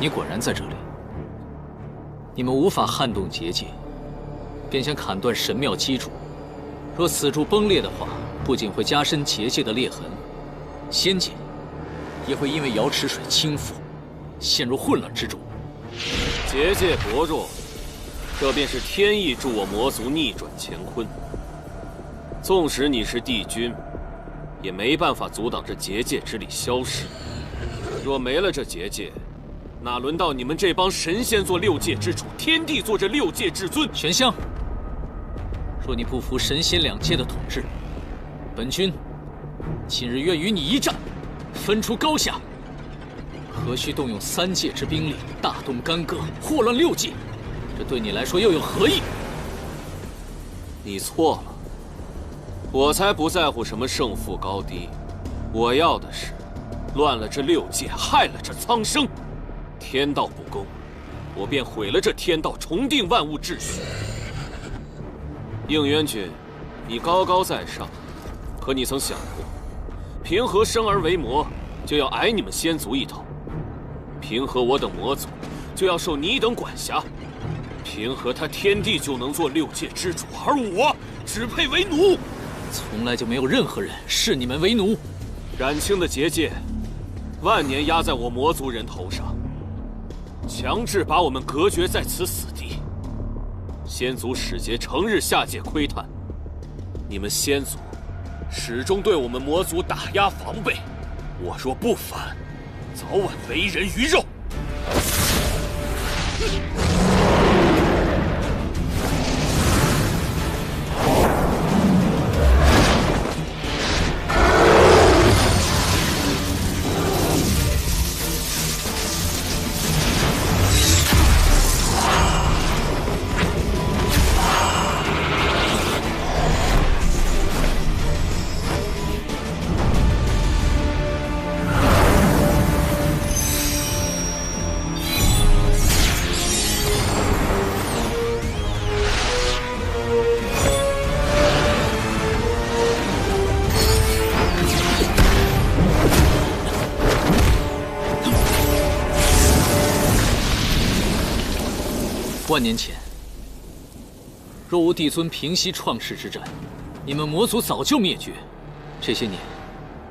你果然在这里。你们无法撼动结界，便想砍断神庙基础。若此柱崩裂的话，不仅会加深结界的裂痕，仙界也会因为瑶池水倾覆，陷入混乱之中。结界薄弱，这便是天意助我魔族逆转乾坤。纵使你是帝君，也没办法阻挡这结界之力消失。若没了这结界，哪轮到你们这帮神仙做六界之主，天帝做这六界至尊？玄香，若你不服神仙两界的统治，本君今日愿与你一战，分出高下。何须动用3界之兵力，大动干戈，祸乱6界？这对你来说又有何意？你错了，我才不在乎什么胜负高低，我要的是乱了这6界，害了这苍生。天道不公，我便毁了这天道，重定万物秩序。应元君，你高高在上，可你曾想过，平和生而为魔，就要挨你们仙族一头；平和我等魔族，就要受你等管辖。平和他天帝就能做6界之主，而我只配为奴。从来就没有任何人视你们为奴。冉青的结界，万年压在我魔族人头上，强制把我们隔绝在此死地。仙族使节成日下界窥探，你们仙族始终对我们魔族打压防备。我若不反，早晚为人鱼肉。万年前，若无帝尊平息创世之战，你们魔族早就灭绝。这些年，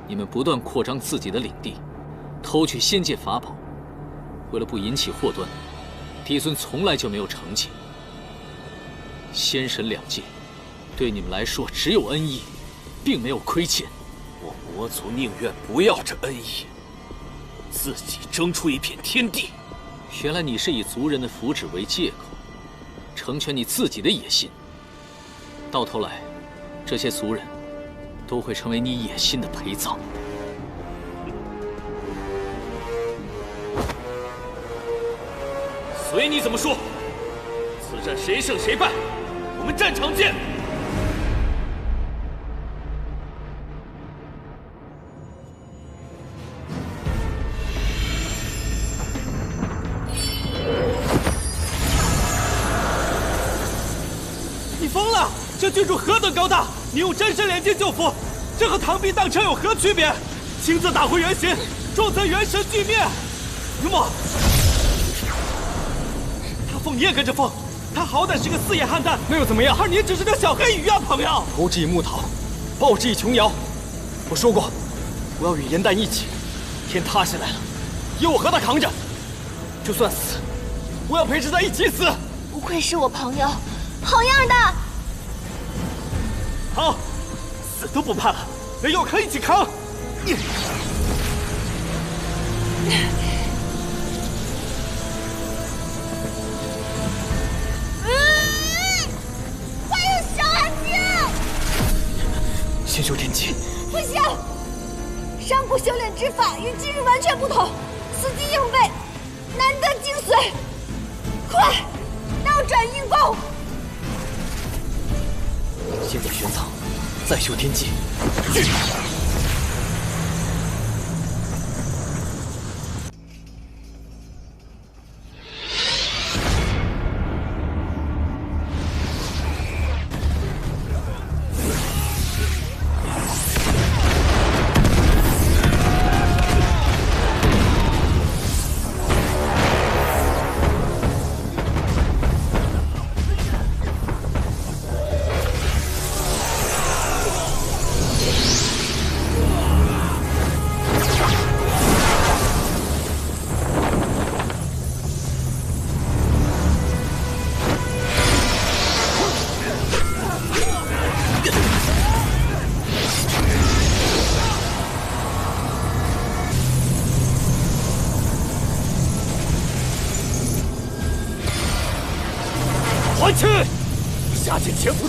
你们不断扩张自己的领地，偷取仙界法宝。为了不引起祸端，帝尊从来就没有惩戒。仙神两界，对你们来说只有恩义，并没有亏欠。我魔族宁愿不要这恩义，自己争出一片天地。原来你是以族人的福祉为借口，成全你自己的野心。到头来，这些族人都会成为你野心的陪葬。随你怎么说，此战谁胜谁败，我们战场见。你疯了！这郡主何等高大，你用真神连接救父，这和螳臂当车有何区别？亲自打回原形，重则元神俱灭。云墨，他疯你也跟着疯，他好歹是个4叶汉丹，那又怎么样？而你只是个小黑鱼啊，朋友！投之以木桃，报之以琼瑶。我说过，我要与颜淡一起，天塌下来了，也我和他扛着。就算死，我要陪着他一起死。不愧是我朋友，好样的！好，死都不怕了，连药壳一起扛。还有小安静！先修天机。不行，上古修炼之法与今日完全不同，死记硬背，难得精髓。快，倒转运功！先在玄藏，再修天机。去！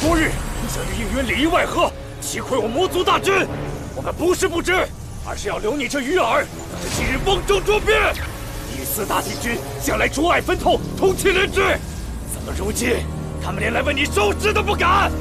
多日，想与应元里应外合，击溃我魔族大军。我们不是不知，而是要留你这鱼饵，等着今日瓮中捉鳖。第四大帝君向来诸爱分透，同气连枝，怎么如今他们连来为你收尸都不敢？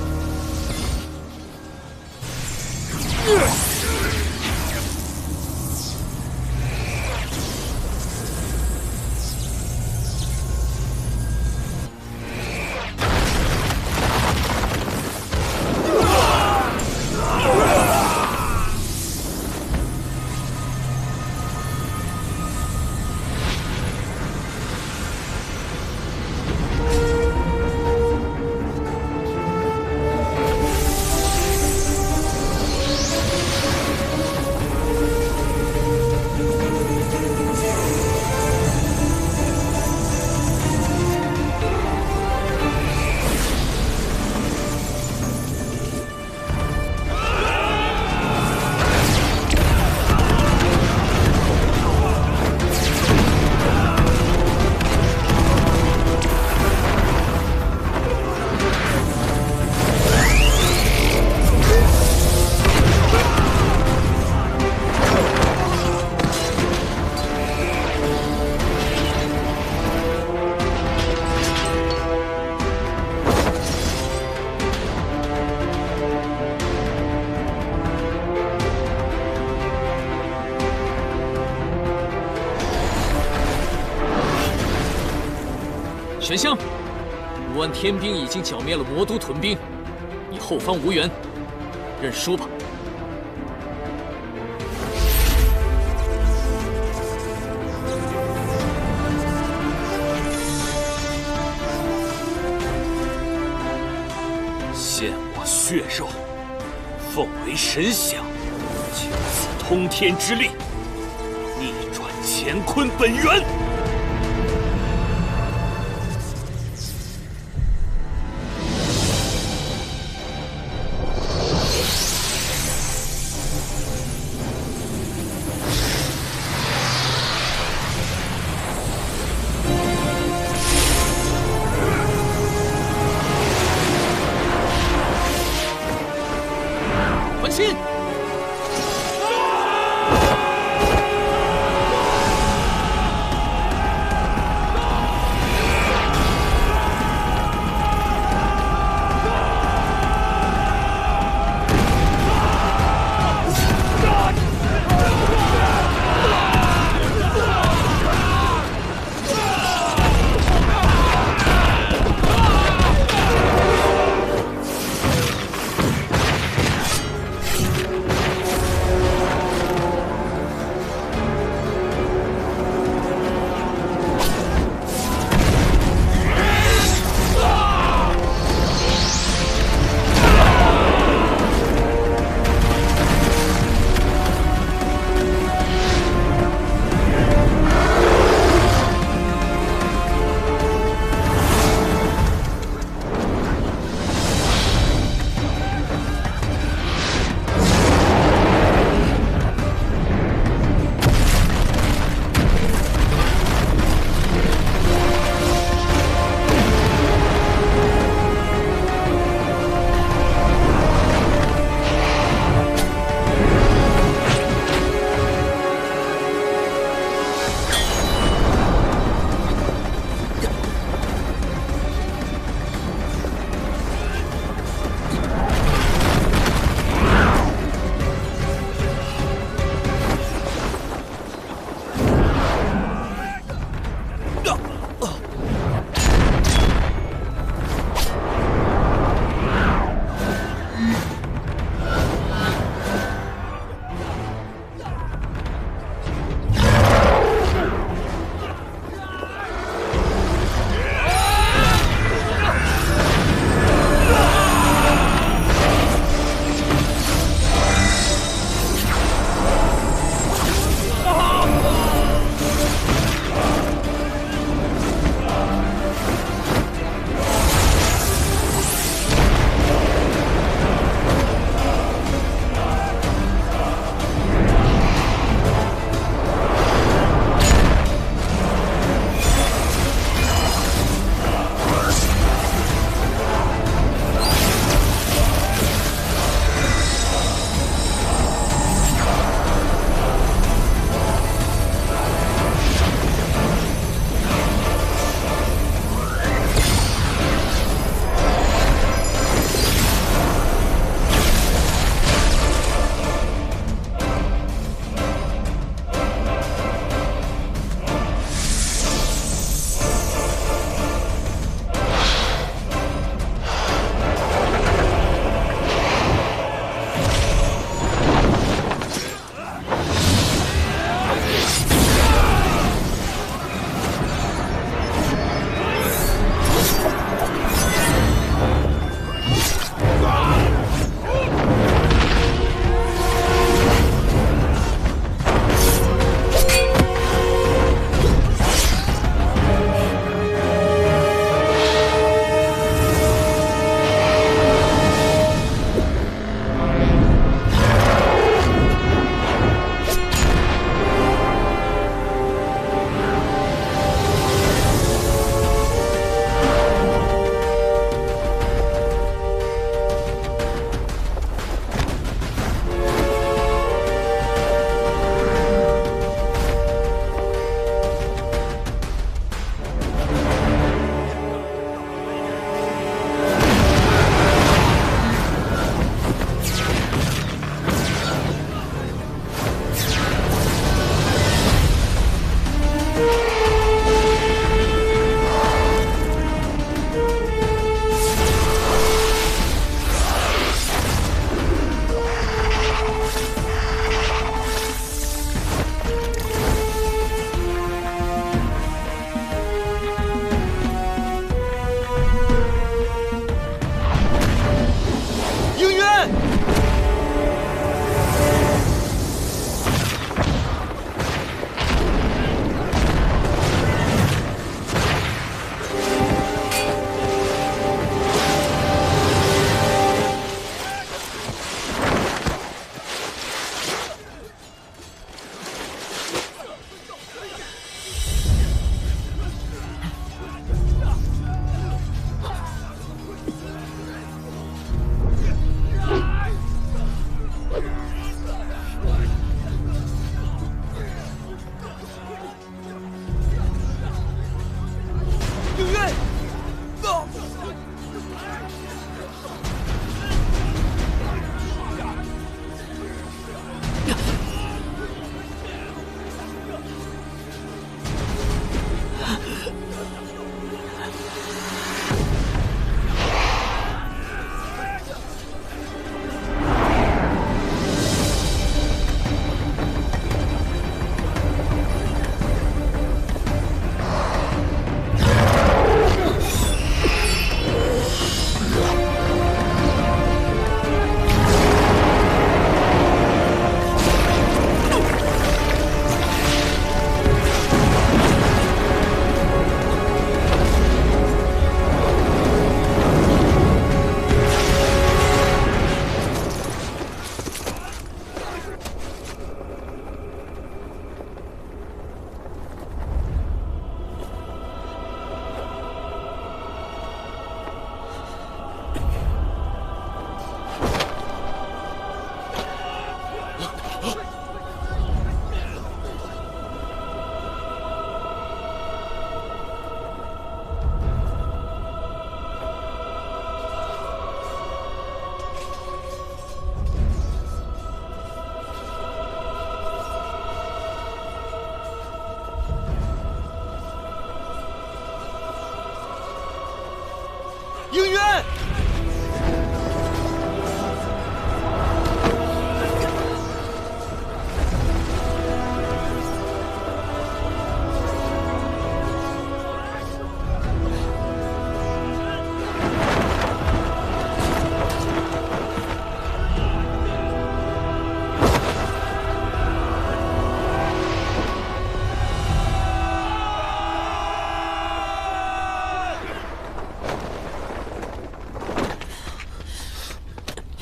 玄香，5万天兵已经剿灭了魔都屯兵，你后方无援，认输吧。献我血肉，奉为神享，就此通天之力，逆转乾坤本源。亲！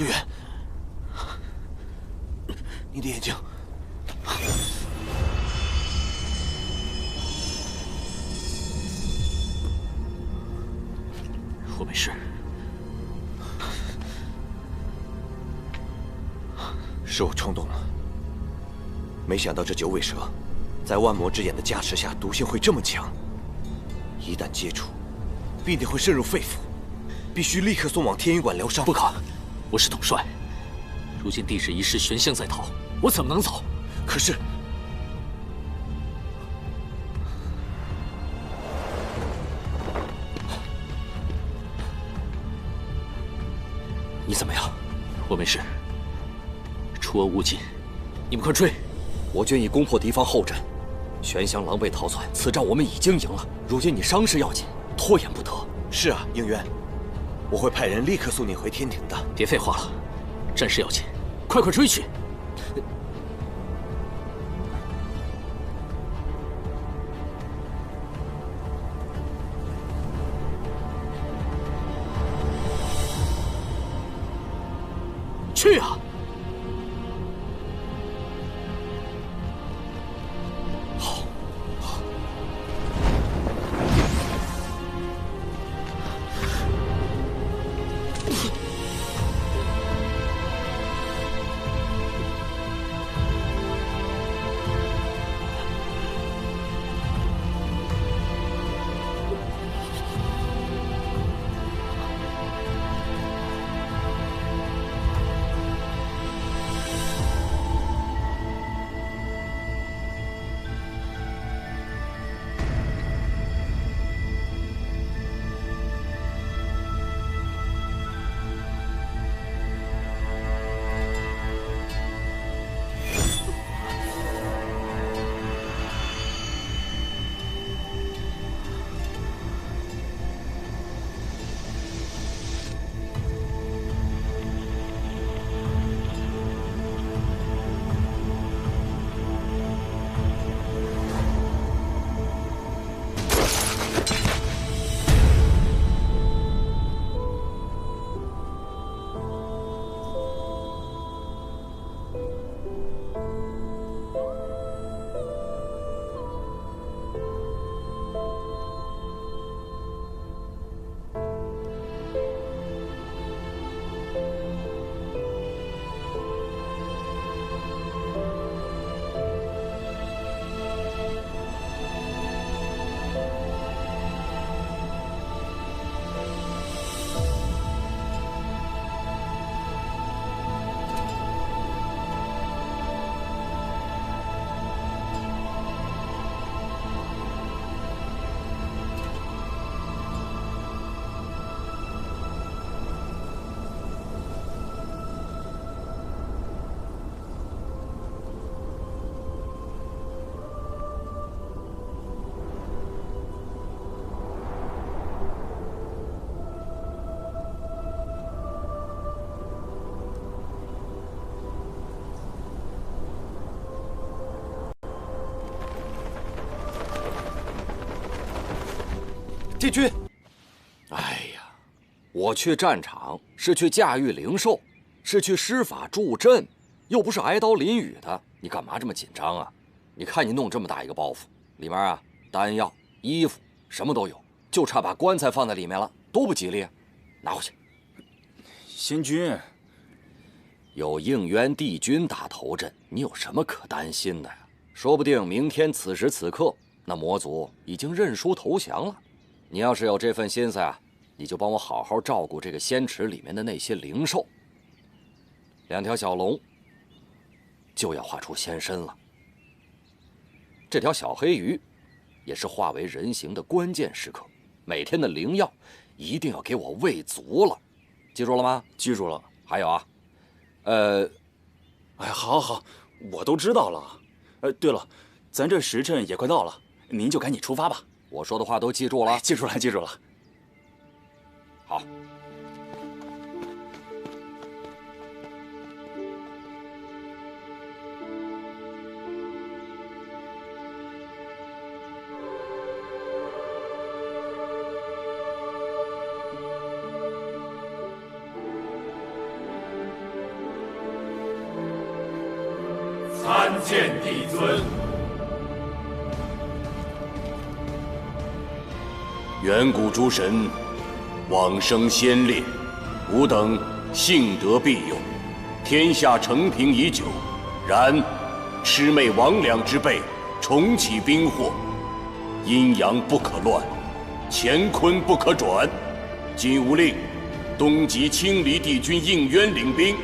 应元，你的眼睛。我没事。是我冲动了，没想到这九尾蛇，在万魔之眼的加持下，毒性会这么强。一旦接触，必定会渗入肺腑，必须立刻送往天云馆疗伤。不可，我是统帅，如今帝释一事悬香在逃，我怎么能走？可是，你怎么样？我没事。出恶勿近，你们快追！我军已攻破敌方后阵，玄香狼狈逃窜，此战我们已经赢了。如今你伤势要紧，拖延不得。是啊，应元，我会派人立刻送你回天庭的。别废话了，战事要紧，快追去！去啊！帝君，哎呀，我去战场是去驾驭灵兽，是去施法助阵，又不是挨刀淋雨的。你干嘛这么紧张啊？你看你弄这么大一个包袱，里面啊丹药、衣服什么都有，就差把棺材放在里面了，多不吉利啊！拿回去。仙君，有应元帝君打头阵，你有什么可担心的呀？说不定明天此时此刻，那魔族已经认输投降了。你要是有这份心思啊，你就帮我好好照顾这个仙池里面的那些灵兽。2条小龙就要化出仙身了，这条小黑鱼也是化为人形的关键时刻，每天的灵药一定要给我喂足了，记住了吗？记住了。还有啊，哎，好，我都知道了。对了，咱这时辰也快到了，您就赶紧出发吧。我说的话都记住了。记住了。好。参见帝尊。远古诸神，往生先烈，吾等幸得庇佑，天下承平已久。然魑魅魍魉之辈重启兵祸，阴阳不可乱，乾坤不可转。今吾令东极青离帝君应渊领兵，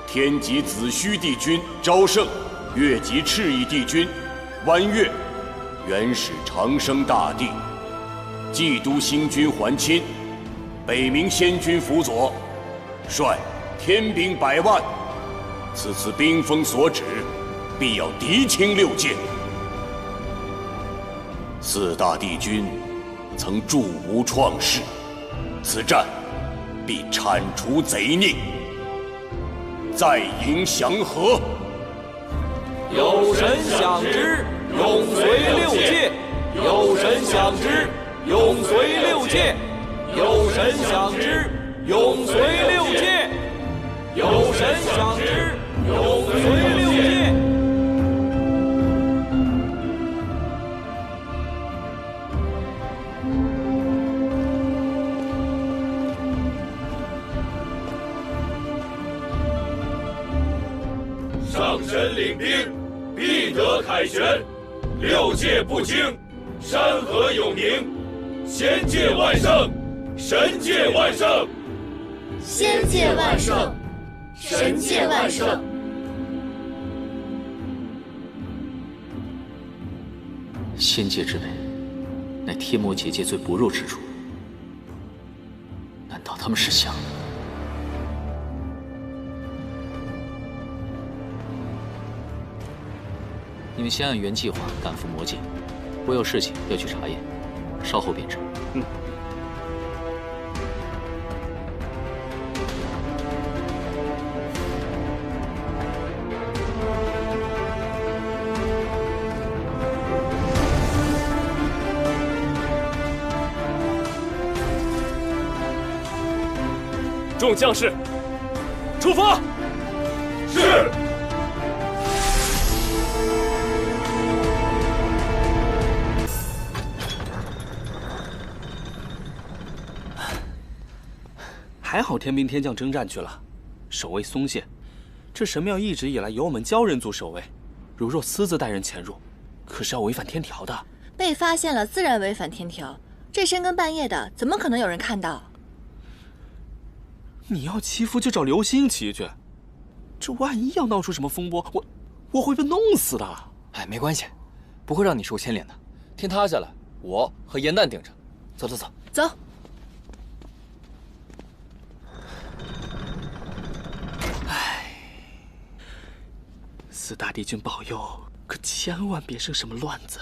天极子虚帝君昭胜，越极赤翼帝君弯月，原始长生大帝，冀都星君桓钦，北冥仙君辅佐，率天兵100万。此次兵锋所指，必要敌清6界。4大帝君曾助吾创世，此战必铲除贼佞，再迎祥和。有神享之，永随6界；有神享之，永随6界；有神享之，永随6界；有神享之，永随6界。上神领兵，必得凯旋；6界不惊，山河有宁。仙界万圣，神界万圣。仙界万圣，神界万圣。仙界之辈，乃天魔结界最薄弱之处。难道他们是想？你们先按原计划赶赴魔界，我有事情要去查验，稍后便至。众将士，出发！是。还好天兵天将征战去了，守卫松懈。这神庙一直以来由我们鲛人族守卫，如若私自带人潜入，可是要违反天条的。被发现了，自然违反天条。这深更半夜的，怎么可能有人看到？你要祈福就找流星祈去，这万一要闹出什么风波，我会被弄死的。哎，没关系，不会让你受牵连的。天塌下来，我和严旦顶着。走走走，走。4大帝君保佑，可千万别生什么乱子。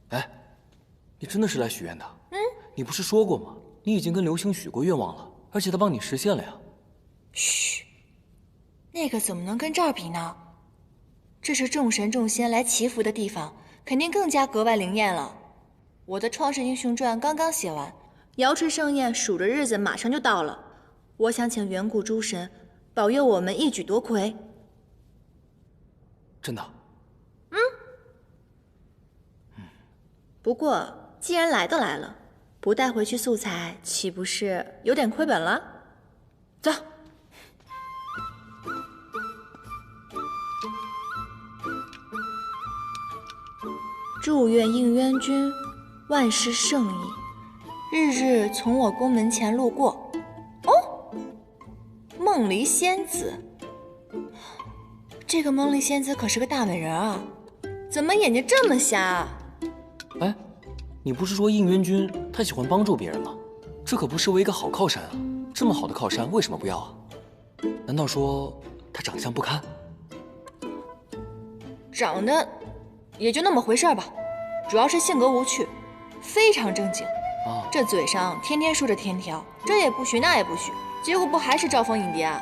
哎，你真的是来许愿的？你不是说过吗？你已经跟流星许过愿望了，而且他帮你实现了呀。嘘，那个怎么能跟这儿比呢？这是众神众仙来祈福的地方，肯定更加格外灵验了。我的《创世英雄传》刚刚写完，瑶池盛宴数着日子马上就到了。我想请远古诸神保佑我们一举夺魁。真的？不过既然来都来了，不带回去素材，岂不是有点亏本了？走。祝愿应渊君万事胜意，日日从我宫门前路过。哦，梦离仙子，这个梦离仙子可是个大美人啊，怎么眼睛这么瞎啊？哎，你不是说应渊君他喜欢帮助别人吗？这可不失为一个好靠山啊！这么好的靠山为什么不要啊？难道说他长相不堪？长得也就那么回事吧，主要是性格无趣，非常正经。这嘴上天天说着天条，这也不许那也不许，结果不还是招蜂引蝶啊？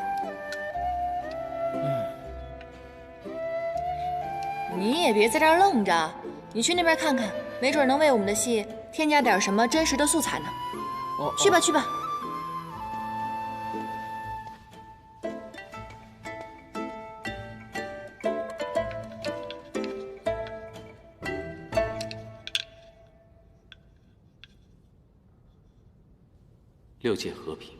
你也别在这儿愣着，你去那边看看，没准能为我们的戏添加点什么真实的素材呢。去吧去吧。六界和平。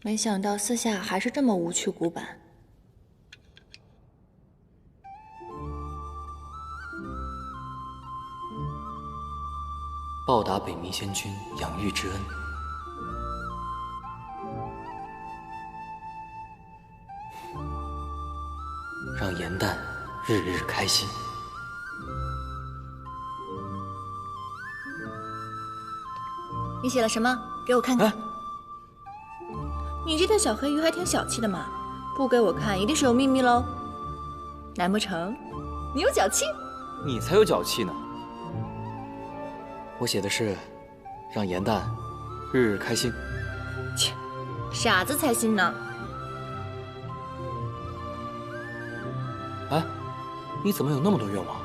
没想到私下还是这么无趣古板。报答北冥仙君养育之恩。让颜淡日日开心。你写了什么？给我看看。你这条小黑鱼还挺小气的嘛，不给我看一定是有秘密喽。难不成你有脚气？你才有脚气呢。我写的是让颜淡日日开心。切，傻子才信呢。哎，你怎么有那么多愿望？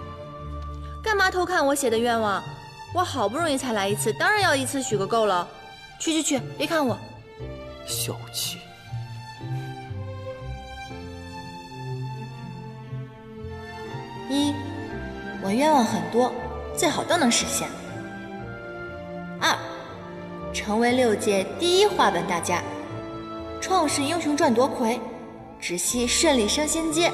干嘛偷看我写的愿望？我好不容易才来一次，当然要一次许个够了。去，别看我。小气。一，我愿望很多，最好都能实现。二，成为6界第一话本大家，创世英雄传夺魁，只希顺利升仙阶。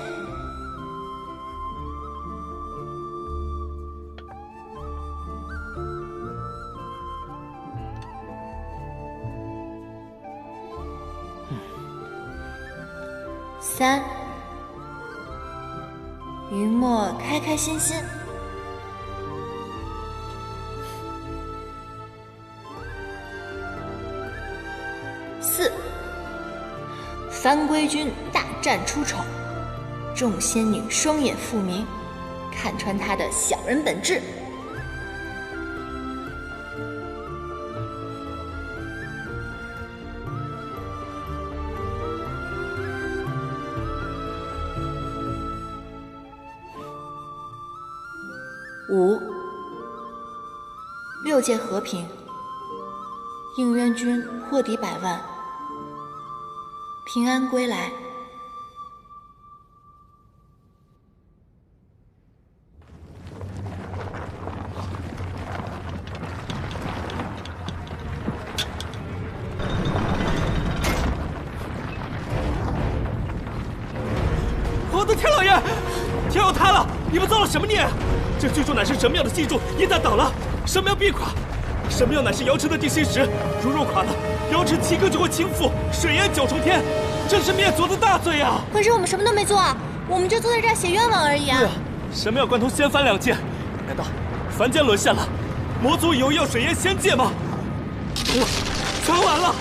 3，云墨开开心心。4，番归军大战出丑，众仙女双眼复明，看穿他的小人本质。5，六界和平，应渊君破敌100万，平安归来。我的天老爷，天要塌了！你们造了什么孽？这巨柱乃是神庙的基柱，一旦倒了，神庙必垮。神庙乃是瑶池的地心石，若垮了，瑶池7个就会倾覆，水淹9重天，这是灭族的大罪啊！可是我们什么都没做啊，我们就坐在这儿写愿望而已啊。对啊，神庙贯通仙凡2界，难道凡间沦陷了？魔族有意要水淹仙界吗？全完了！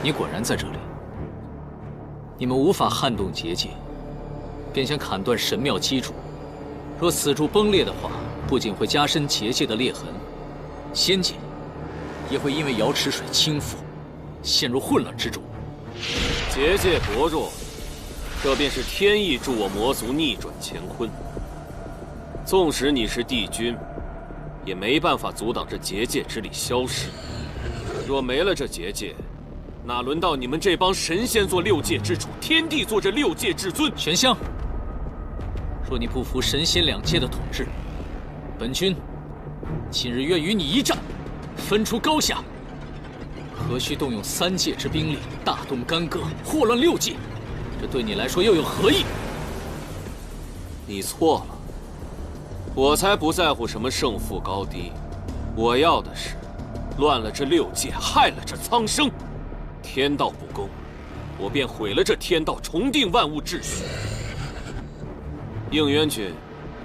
你果然在这里。你们无法撼动结界，便想砍断神庙基柱。若此柱崩裂的话，不仅会加深结界的裂痕，仙界也会因为瑶池水倾覆，陷入混乱之中。结界薄弱，这便是天意助我魔族逆转乾坤。纵使你是帝君，也没办法阻挡这结界之力消失。若没了这结界，哪轮到你们这帮神仙做6界之主，天帝做这6界至尊？玄香，若你不服神仙2界的统治，本君今日愿与你一战，分出高下。何须动用3界之兵力，大动干戈，祸乱6界？这对你来说又有何益？你错了，我才不在乎什么胜负高低，我要的是乱了这6界，害了这苍生。天道不公，我便毁了这天道，重定万物秩序。应渊君，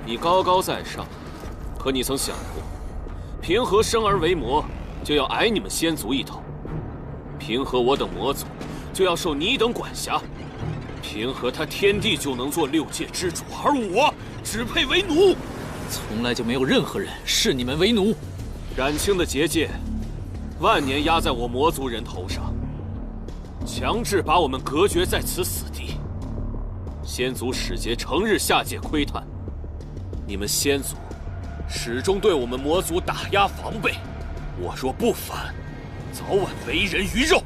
你高高在上，可你曾想过，凭何生而为魔，就要矮你们仙族一头？平和我等魔族就要受你等管辖，平和他天帝就能做6界之主，而我只配为奴。从来就没有任何人视你们为奴。冉青的结界，万年压在我魔族人头上，强制把我们隔绝在此死地。先祖使节成日下界窥探，你们先祖始终对我们魔族打压防备，我若不反，早晚为人鱼肉。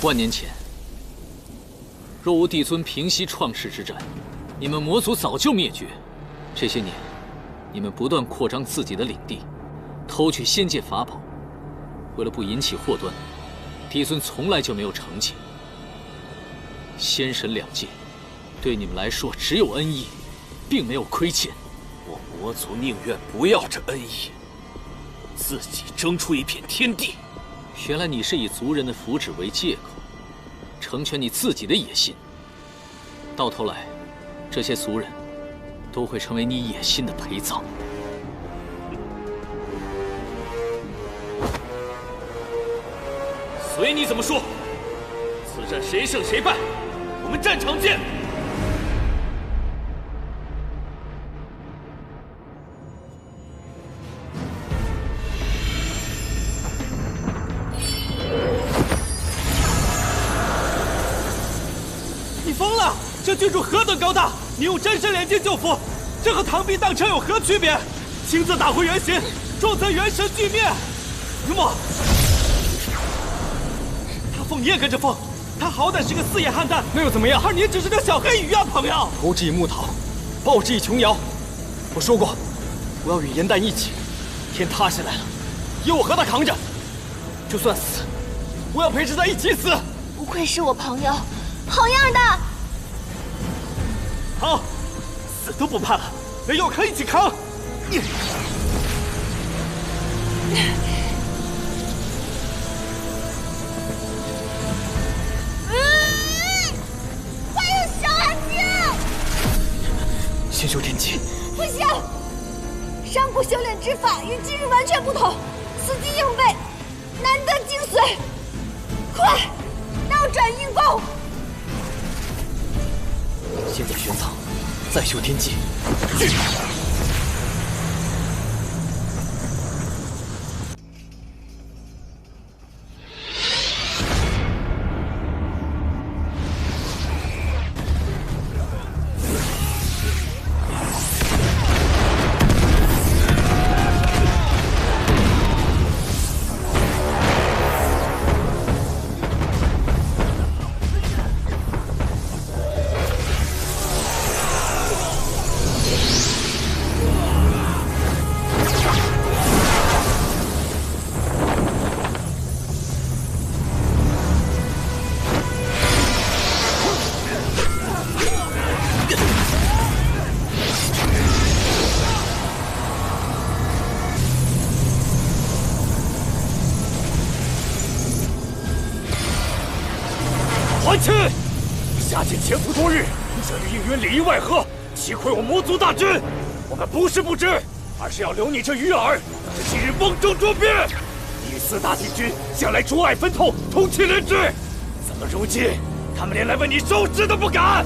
万年前，若无帝尊平息创世之战，你们魔族早就灭绝。这些年，你们不断扩张自己的领地，偷取仙界法宝。为了不引起祸端，帝尊从来就没有惩戒。仙神两界，对你们来说只有恩义，并没有亏欠。我魔族宁愿不要这恩义，自己争出一片天地。原来你是以族人的福祉为借口，成全你自己的野心。到头来，这些族人都会成为你野心的陪葬。随你怎么说，此战谁胜谁败，我们战场见。这郡主何等高大！你用真身炼金救父，这和螳臂当车有何区别？亲自打回原形，重则元神俱灭。什么？他凤你也跟着凤？他好歹是个4眼汉丹，那又怎么样？而你只是个小黑鱼啊，朋友！投之以木桃，报之以琼瑶。我说过，我要与颜淡一起。天塌下来了，由我和他扛着。就算死，我要陪着他一起死。不愧是我朋友，好样的！好，死都不怕了，连药扛一起扛！还有小安静！先修天机。不行，上古修炼之法与今日完全不同，死记硬背，难得精髓。快，倒转运功！先在玄藏，再修天机。还去！下界潜伏多日，这与应云里应外合，击溃我魔族大军。我们不是不知，而是要留你这鱼饵，等着今日瓮中捉鳖。第4大帝军向来竹爱分透，同气连枝，怎么如今他们连来为你收尸都不敢？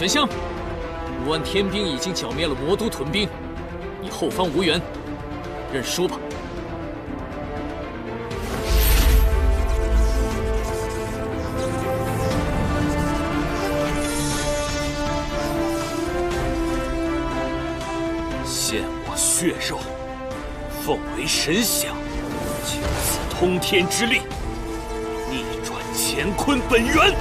玄香，5万天兵已经剿灭了魔都屯兵，你后方无援，认输吧。献我血肉，奉为神享，就此通天之力，逆转乾坤本源。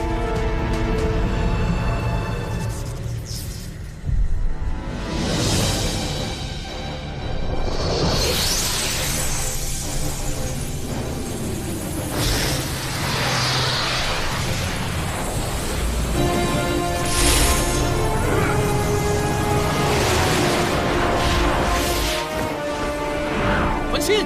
亲！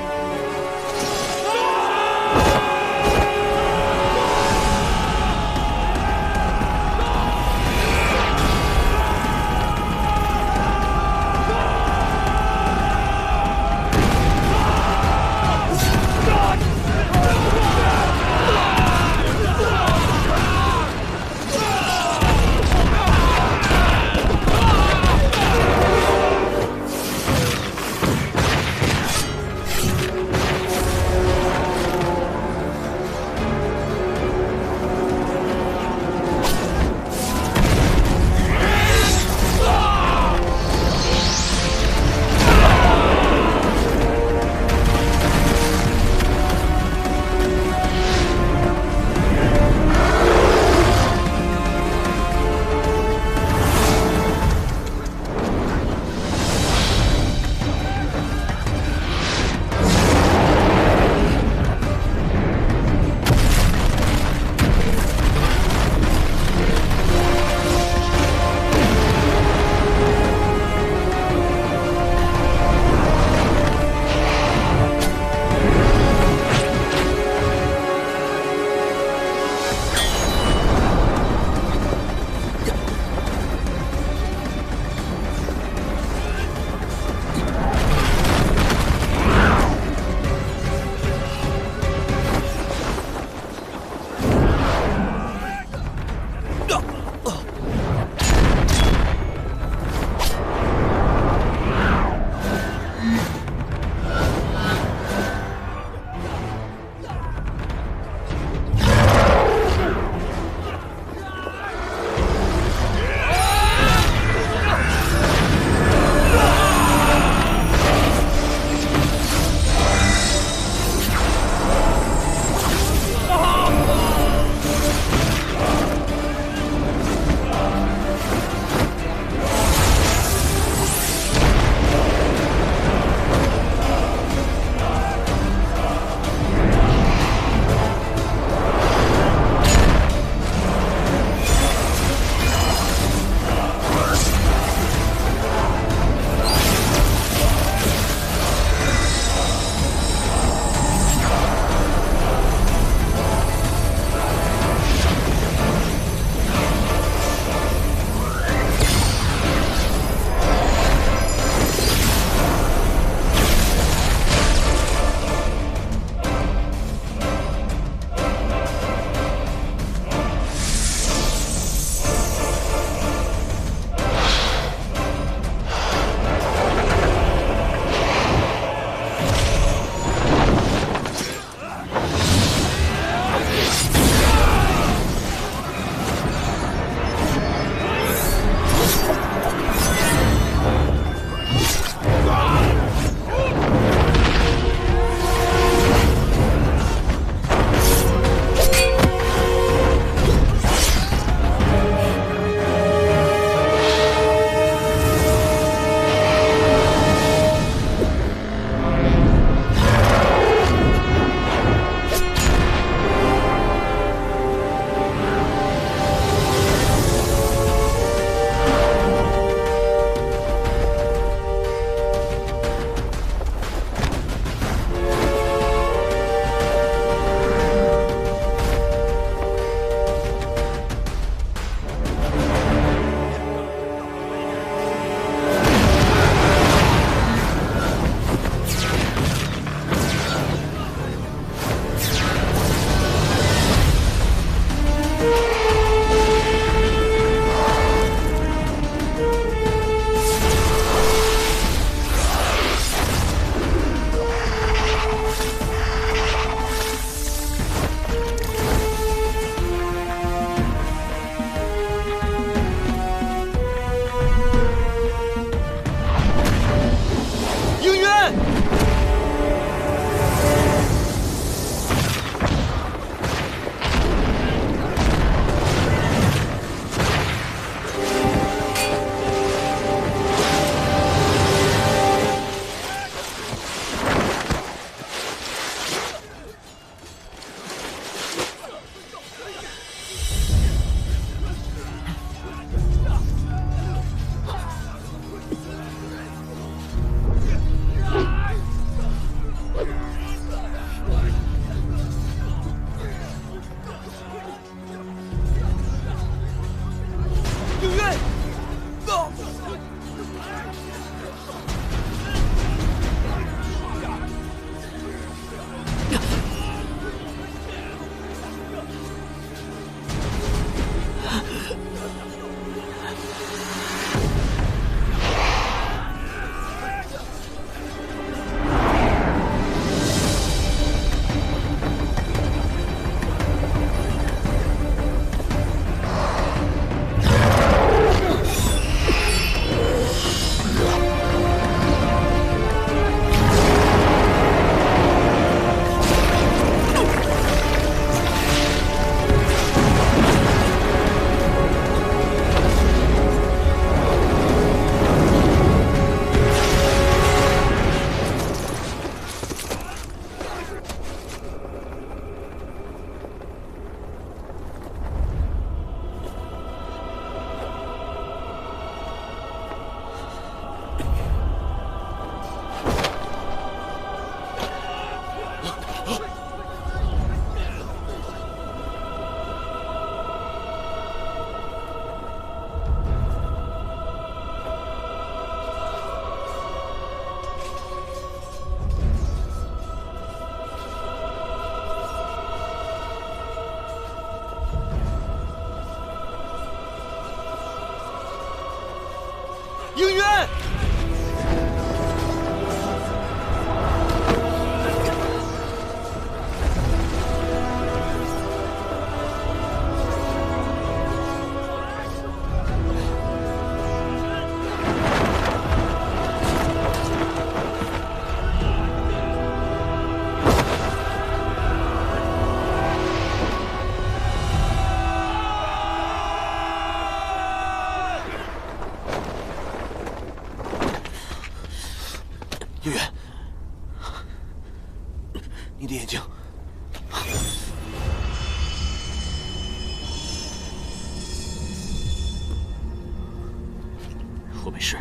没事。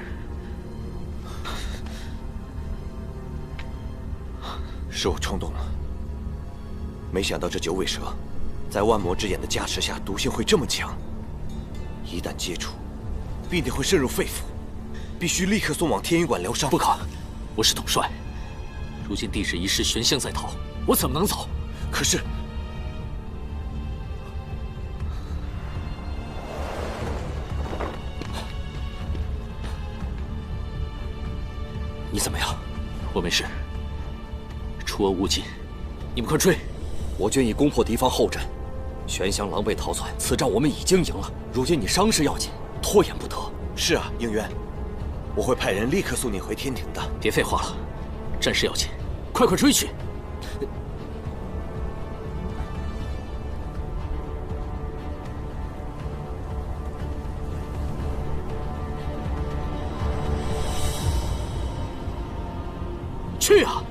是我冲动了，没想到这九尾蛇，在万魔之眼的加持下，毒性会这么强。一旦接触，必定会渗入肺腑，必须立刻送往天云馆疗伤。不可，我是统帅，如今地质一事悬香在逃，我怎么能走？可是，你怎么样？我没事。出而无尽，你们快追！我军已攻破敌方后阵，玄香狼狈逃窜，此战我们已经赢了。如今你伤势要紧，拖延不得。是啊，应渊，我会派人立刻送你回天庭的。别废话了，战事要紧，快追去！去啊！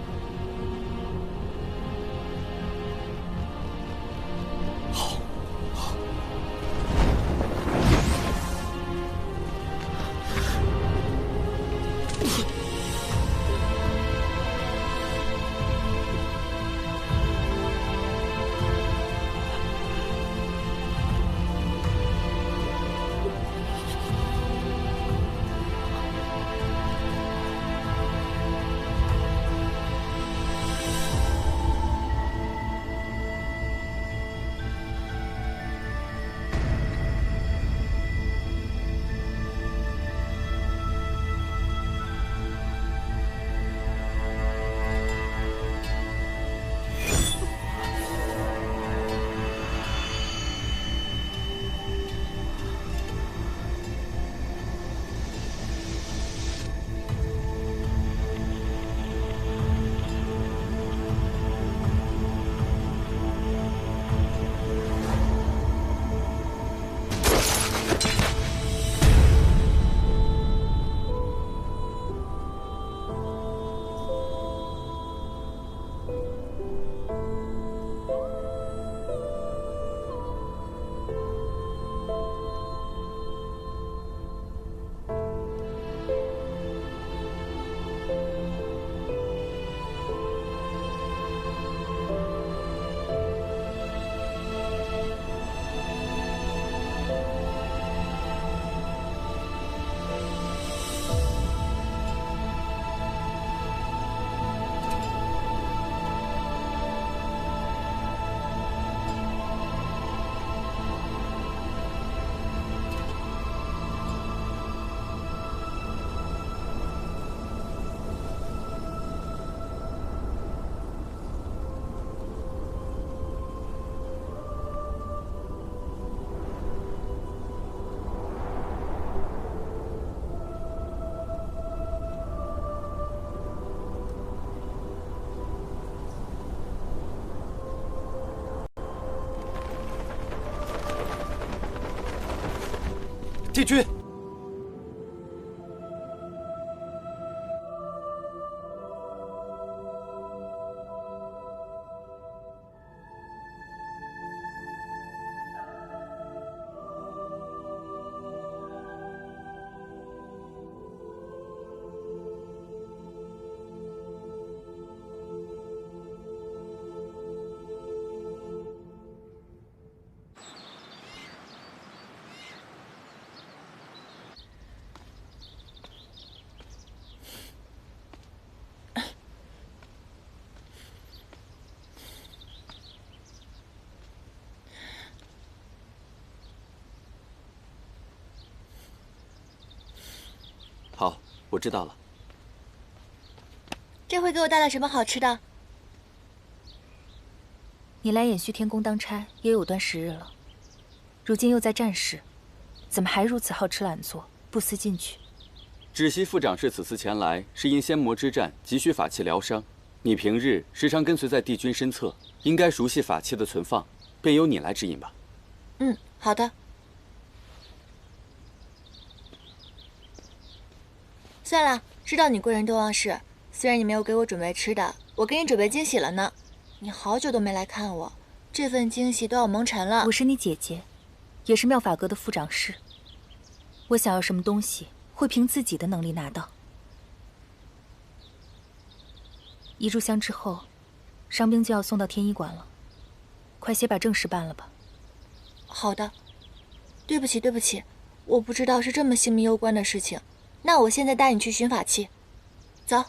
帝君，好，我知道了。这回给我带了什么好吃的？你来偃虚天宫当差也有段时日了，如今又在战事，怎么还如此好吃懒做，不思进取？知悉副长是此次前来，是因仙魔之战急需法器疗伤。你平日时常跟随在帝君身侧，应该熟悉法器的存放，便由你来指引吧。嗯，好的。算了，知道你贵人多忘事。虽然你没有给我准备吃的，我给你准备惊喜了呢。你好久都没来看我，这份惊喜都要蒙尘了。我是你姐姐，也是妙法阁的副掌事。我想要什么东西，会凭自己的能力拿到。一炷香之后，伤兵就要送到天医馆了，快些把正事办了吧。好的，对不起，对不起，我不知道是这么性命攸关的事情。那我现在带你去寻法器，走。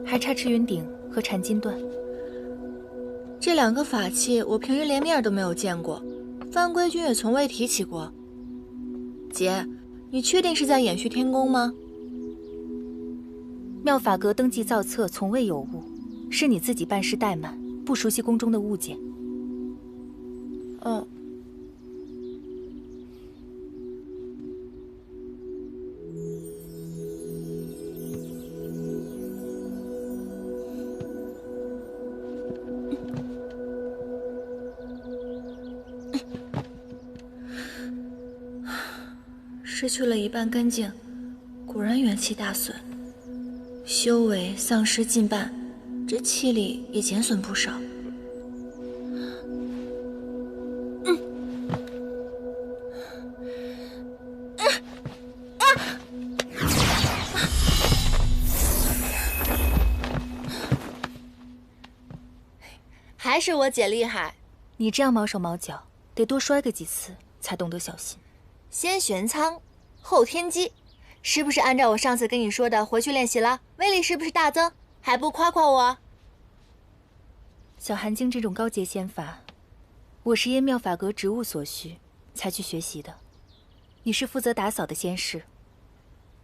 还差赤云鼎和缠金断。这2个法器我平日连面都没有见过，范归君也从未提起过。姐，你确定是在延续天宫吗？妙法阁登记造册从未有误，是你自己办事怠慢，不熟悉宫中的物件。失去了一半根茎，果然元气大损，修为丧失近半，这气力也减损不少。还是我姐厉害。你这样毛手毛脚，得多摔个几次才懂得小心。先玄仓，后天机，是不是按照我上次跟你说的回去练习了？威力是不是大增？还不夸夸我？小寒经这种高阶仙法，我是因妙法阁职务所需才去学习的。你是负责打扫的仙士，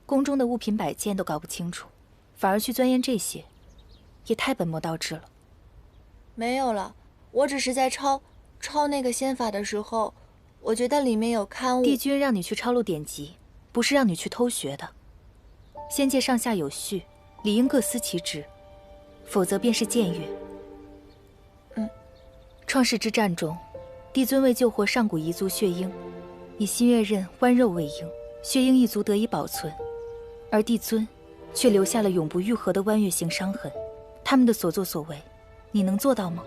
宫中的物品摆件都搞不清楚，反而去钻研这些，也太本末倒置了。没有了，我只是在抄那个仙法的时候，我觉得里面有刊物。帝君让你去抄录典籍，不是让你去偷学的。仙界上下有序，理应各司其职，否则便是僭越。创世之战中，帝尊为救活上古遗族血鹰，以新月刃剜肉喂鹰，血鹰一族得以保存，而帝尊却留下了永不愈合的剜月形伤痕。他们的所作所为，你能做到吗？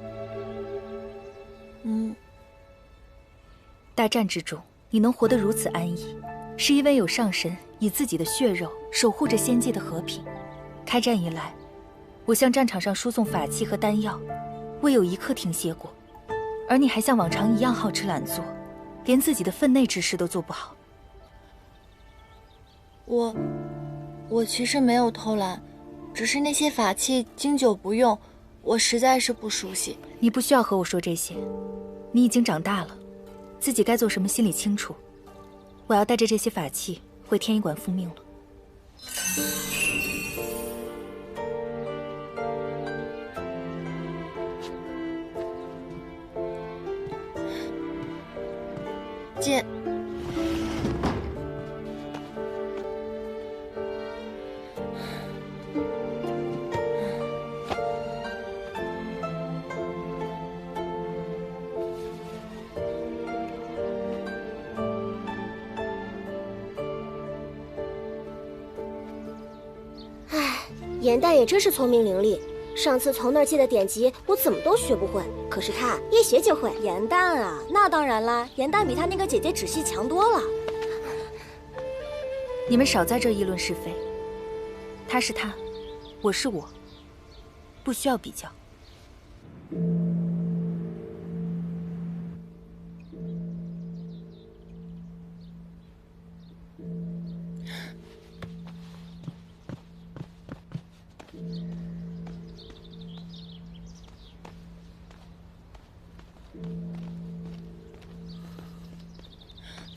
大战之中，你能活得如此安逸，是因为有上神以自己的血肉守护着仙界的和平。开战以来，我向战场上输送法器和丹药，未有一刻停歇过。而你还像往常一样好吃懒做，连自己的分内之事都做不好。我其实没有偷懒，只是那些法器经久不用，我实在是不熟悉。你不需要和我说这些，你已经长大了，自己该做什么心里清楚。我要带着这些法器回天医馆复命了。姐，颜淡也真是聪明伶俐，上次从那儿借的典籍，我怎么都学不会，可是他一学就会。颜淡啊，那当然啦，颜淡比他那个姐姐芷溪强多了。你们少在这议论是非。他是他，我是我，不需要比较。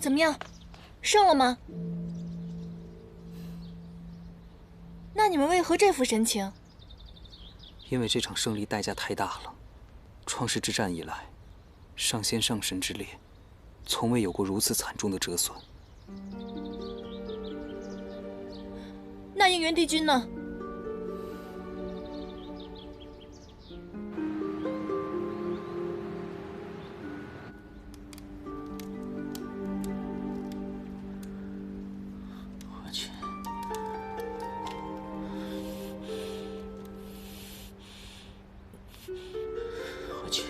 怎么样，胜了吗？那你们为何这副神情？因为这场胜利代价太大了。创世之战以来，上仙上神之列，从未有过如此惨重的折损。那应元帝君呢？我去。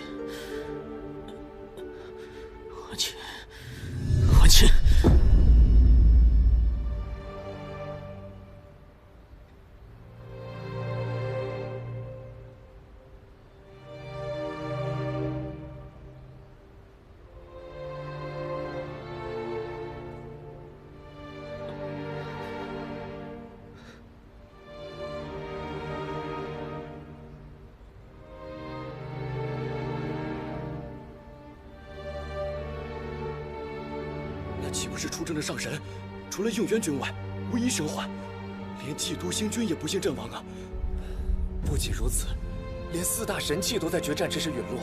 那岂不是出征的上神？除了应元君外，无一生还，连祭都星君也不幸阵亡啊！不仅如此，连4大神器都在决战之时陨落，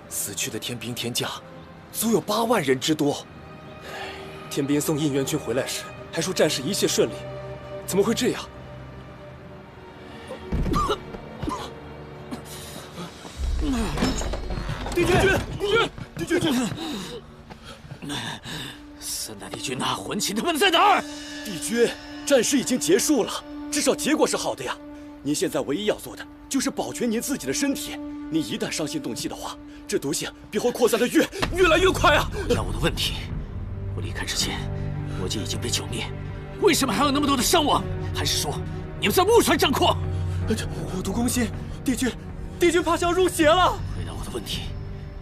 死去的天兵天将足有8万人之多。天兵送应元君回来时，还说战事一切顺利，怎么会这样？帝君！3大帝君呐，魂琴他们在哪儿？帝君，战事已经结束了，至少结果是好的呀。您现在唯一要做的就是保全您自己的身体。您一旦伤心动气的话，这毒性必会扩散的越来越快啊！回答我的问题。我离开之前，魔界已经被剿灭，为什么还有那么多的伤亡？还是说你们在误传战况？火毒攻心，帝君怕是要入邪了。回答我的问题，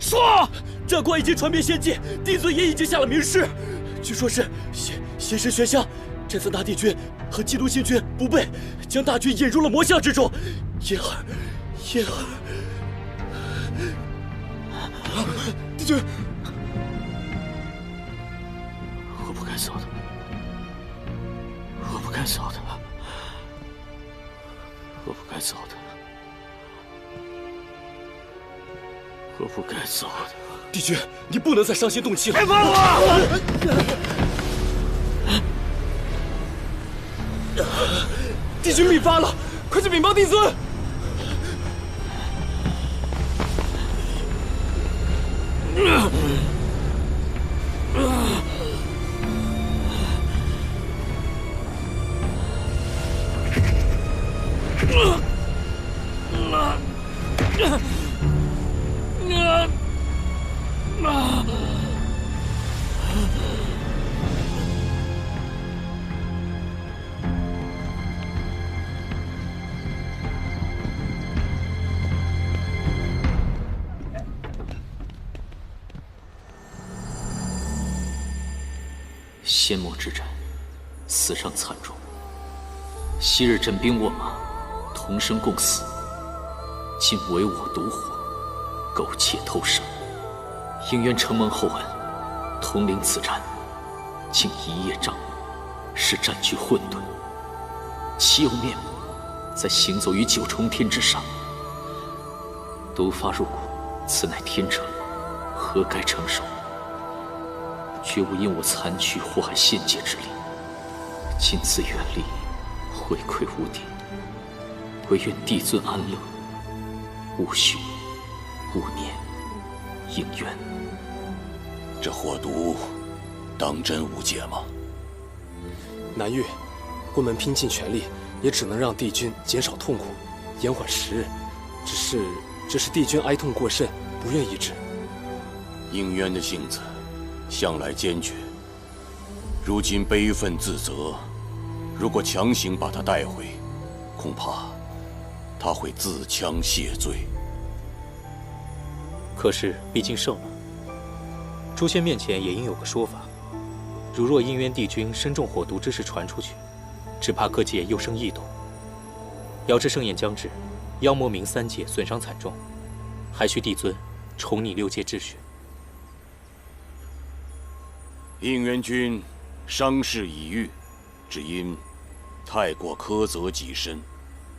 说！战况已经传遍仙界，帝尊也已经下了明示，据说是邪神玄香这3大帝君和基督星君不备，将大军引入了魔像之中。因而，帝君，我不该走的，我不该走的，我不该走的，我不该走的。帝君，你不能再伤心动气了！别放我！帝君病发了，快去禀报帝尊！仙魔之战，死伤惨重。昔日枕兵卧马，同生共死，今唯我独活，苟且偷生。应元承蒙厚恩，统领此战，竟一叶障目，使战局混沌。岂有面目再行走于9重天之上？毒发入骨，此乃天惩，何该承受？绝无因我残躯祸害仙界之理。今自远离，回馈无敌，唯愿帝尊安乐，勿许，勿念，应元。这火毒，当真无解吗？南岳，我们拼尽全力，也只能让帝君减少痛苦，延缓时日。只是帝君哀痛过甚，不愿医治。应渊的性子向来坚决，如今悲愤自责，如果强行把他带回，恐怕他会自戕谢罪。可是毕竟胜了，诛仙面前也应有个说法。如若应渊帝君身中火毒之事传出去，只怕各界又生异动。遥知盛宴将至，妖魔冥3界损伤惨重，还需帝尊重拟6界秩序。应元君伤势已愈，只因太过苛责己身，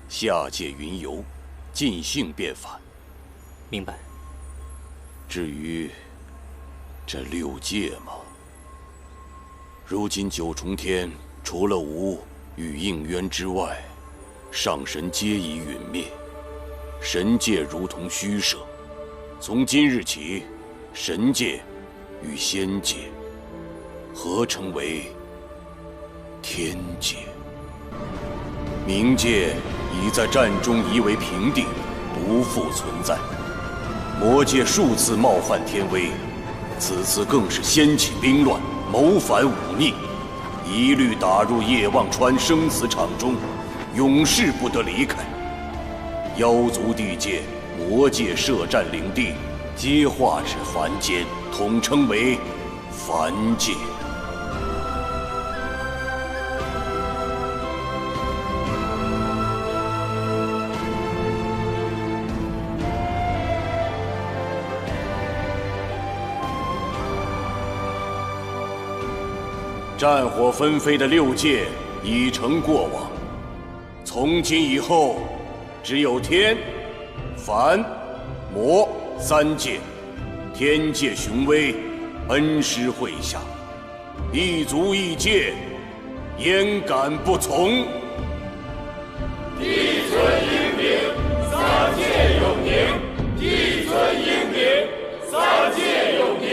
下界云游，尽兴变反。明白。至于这6界嘛，如今9重天除了吾与应渊之外，上神皆已陨灭，神界如同虚设。从今日起，神界与仙界合称为天界。冥界已在战中夷为平地，不复存在。魔界数次冒犯天威，此次更是掀起兵乱，谋反忤逆，一律打入叶望川生死场中，永世不得离开。妖族地界、魔界设战领地，皆化至凡间，统称为凡界。战火纷飞的6界已成过往，从今以后，只有天、凡、魔3界。天界雄威，恩师麾下，一族一界，焉敢不从？帝尊英明，3界永宁；帝尊英明，3界永宁。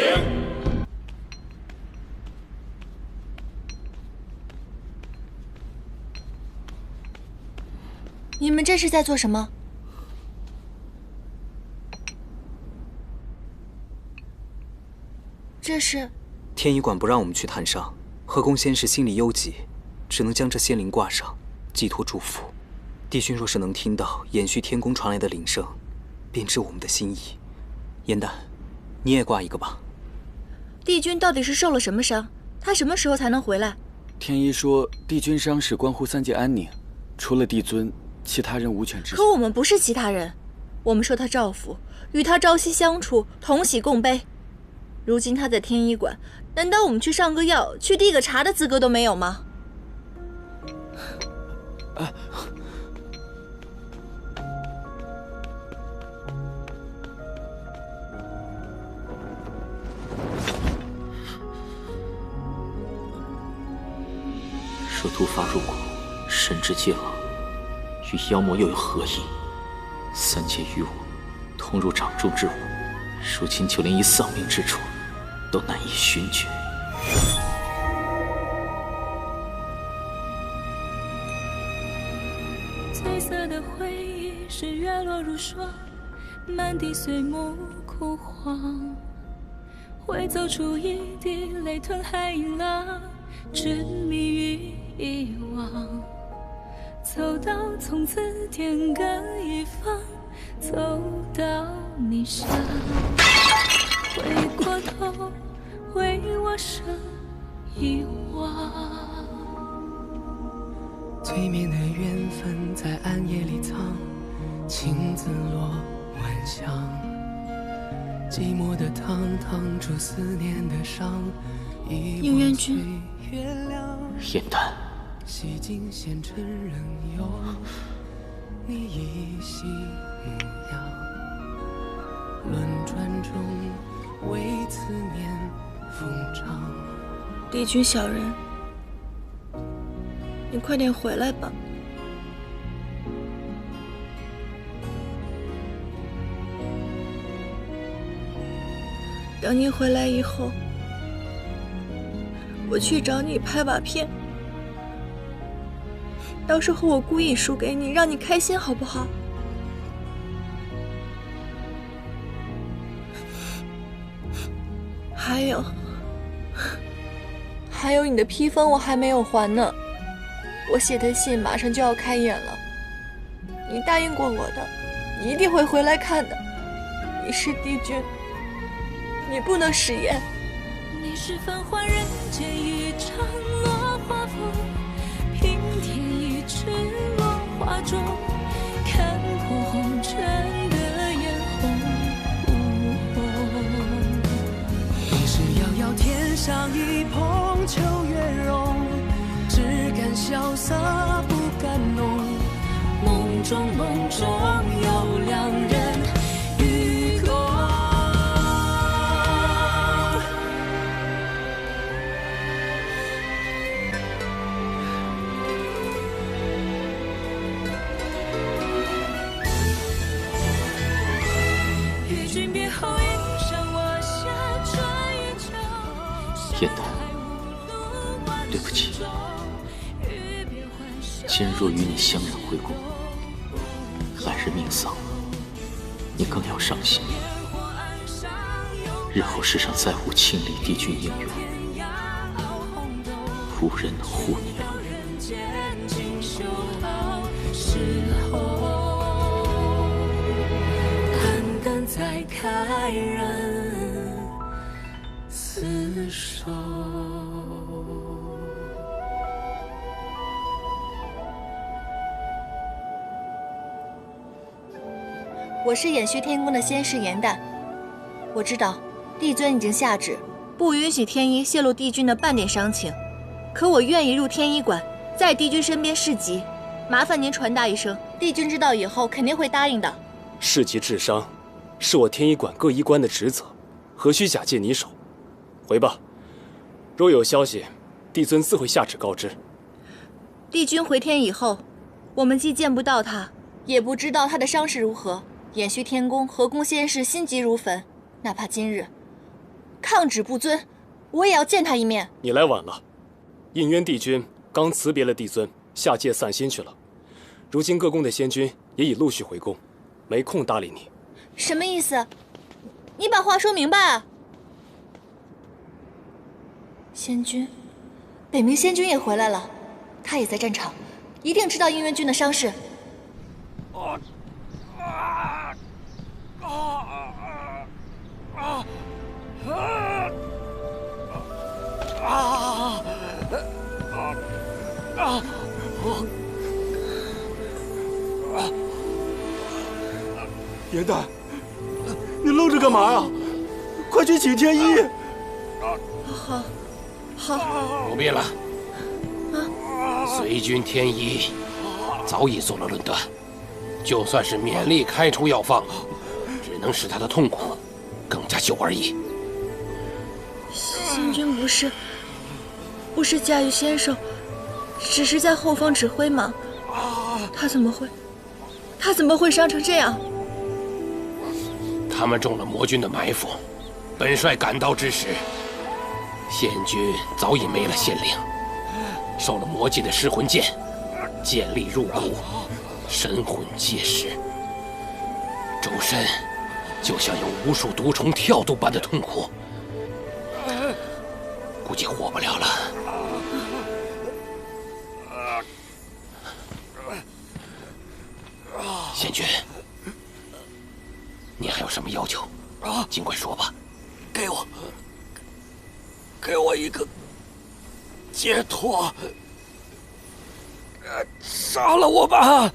你们这是在做什么？这是天医馆不让我们去探伤，河宫仙士心里忧急，只能将这仙灵挂上，寄托祝福。帝君若是能听到延续天宫传来的铃声，便知我们的心意。颜淡，你也挂一个吧。帝君到底是受了什么伤？他什么时候才能回来？天医说，帝君伤势关乎3界安宁，除了帝尊，其他人无权知晓。可我们不是其他人，我们受他照拂，与他朝夕相处，同喜共悲。如今他在天医馆，难道我们去上个药、去递个茶的资格都没有吗？蛇毒发入骨，神之界恶，与妖魔又有何异？3界于我，同入掌中之物，如今就连一丧命之处都难以寻觉。褪色的回忆是月落如霜，满地碎木枯黄，会走出一滴泪吞海银浪，执迷于遗忘，走到从此天各一方，走到你乡，回过头为我生遗忘。催眠的缘分在暗夜里藏，情字落晚香，寂寞的汤烫出思念的伤，应元君，颜淡，洗尽纤尘仍有你依稀模样，轮转中为思念疯长。帝君小人，你快点回来吧。等你回来以后，我去找你拍把片，到时候我故意输给你，让你开心，好不好？还有你的批封我还没有还呢，我写的信马上就要开演了，你答应过我的，你一定会回来看的。你是帝君，你不能食言。你是繁华人间一场落花风，平添一池落花中，看破红尘的眼红。你是遥遥天上一捧秋月容，只敢萧瑟不敢浓。梦中有两人与共。与君别后，一生我下春与秋。颜淡，对不起，今日若与你相染回宫，来日命丧了，你更要伤心。日后世上再无亲历帝君应援，无人能护你了。暗淡再开人厮守。我是延续天宫的仙士颜淡，我知道帝尊已经下旨，不允许天医泄露帝君的半点伤情。可我愿意入天医馆，在帝君身边侍疾，麻烦您传达一声，帝君知道以后肯定会答应的。侍疾治伤，是我天医馆各医官的职责，何须假借你手？回吧，若有消息，帝尊自会下旨告知。帝君回天以后，我们既见不到他，也不知道他的伤势如何。偃虚天宫、和宫仙士心急如焚，哪怕今日抗旨不遵，我也要见他一面。你来晚了，印渊帝君刚辞别了帝尊，下界散心去了。如今各宫的仙君也已陆续回宫，没空搭理你。什么意思？你把话说明白啊！仙君，北冥仙君也回来了，他也在战场，一定知道印渊君的伤势。严丹，你愣着干嘛呀？快去请天医！好，不必了。随军天医早已做了论断，就算是勉力开出药方，只能使他的痛苦更加久而已。仙君不是驾驭先手，只是在后方指挥吗？他怎么会伤成这样？他们中了魔军的埋伏，本帅赶到之时，仙君早已没了仙灵，受了魔界的噬魂剑，剑力入骨，神魂皆失，周身就像有无数毒虫跳动般的痛苦，估计活不了了。仙君，你还有什么要求？尽管说吧。给我一个解脱，杀了我吧！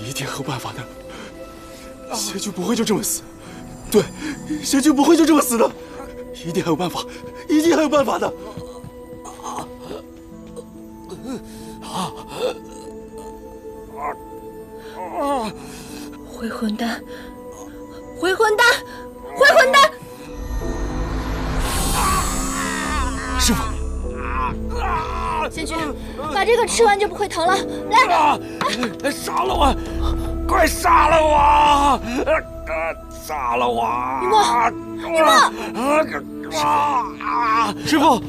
一定还有办法的，仙君不会就这么死。对，仙君不会就这么死的，一定还有办法，一定还有办法的。回魂丹，回魂丹，回魂丹！师傅，仙君，把这个吃完就不会疼了。来，杀了我！快杀了我！杀了我！雨墨，师傅，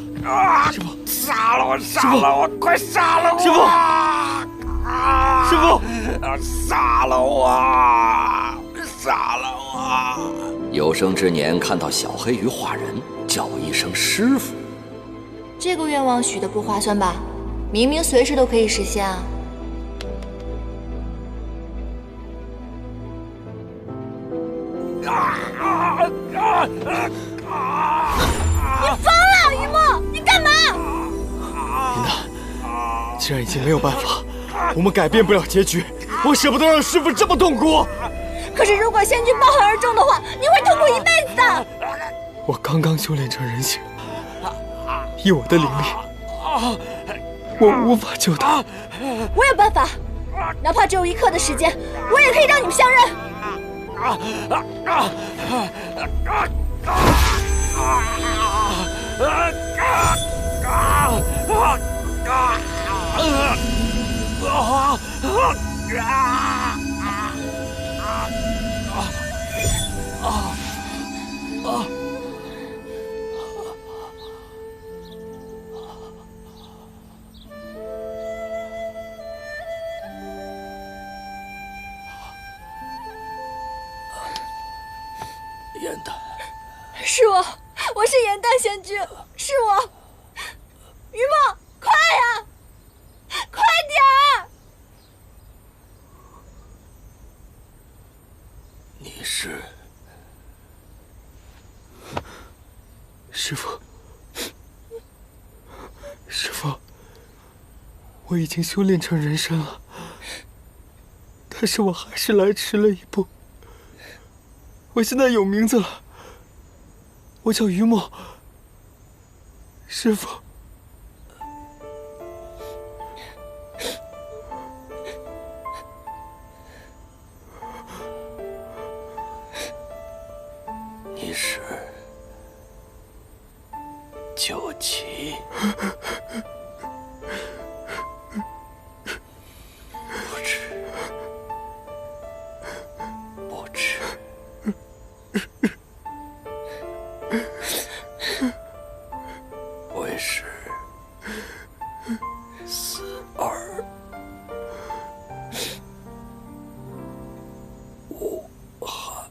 杀了我！杀了我！快杀了我！师傅，杀了我！杀了我！有生之年看到小黑鱼化人，叫我一声师傅。这个愿望许的不划算吧？明明随时都可以实现啊！你疯了，雨墨！你干嘛？严丹，既然已经没有办法，我们改变不了结局，我舍不得让师傅这么痛苦。可是如果仙君抱恨而终的话，你会痛苦一辈子的。我刚刚修炼成人形，以我的灵力，我无法救他。我有办法，哪怕只有1刻的时间，我也可以让你们相认。严丹，是我是严丹仙君，是我。于梦，快呀，快点！你是师傅，师傅，我已经修炼成人身了，但是我还是来迟了一步。我现在有名字了，我叫于墨。师父，你是九旗。为师四二五寒。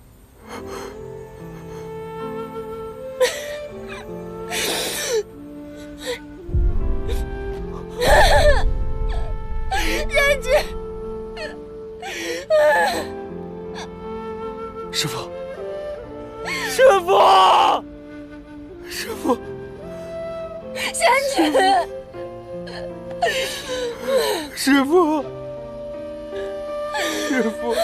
贤君，师父，师父，师父，贤君，师父，师父。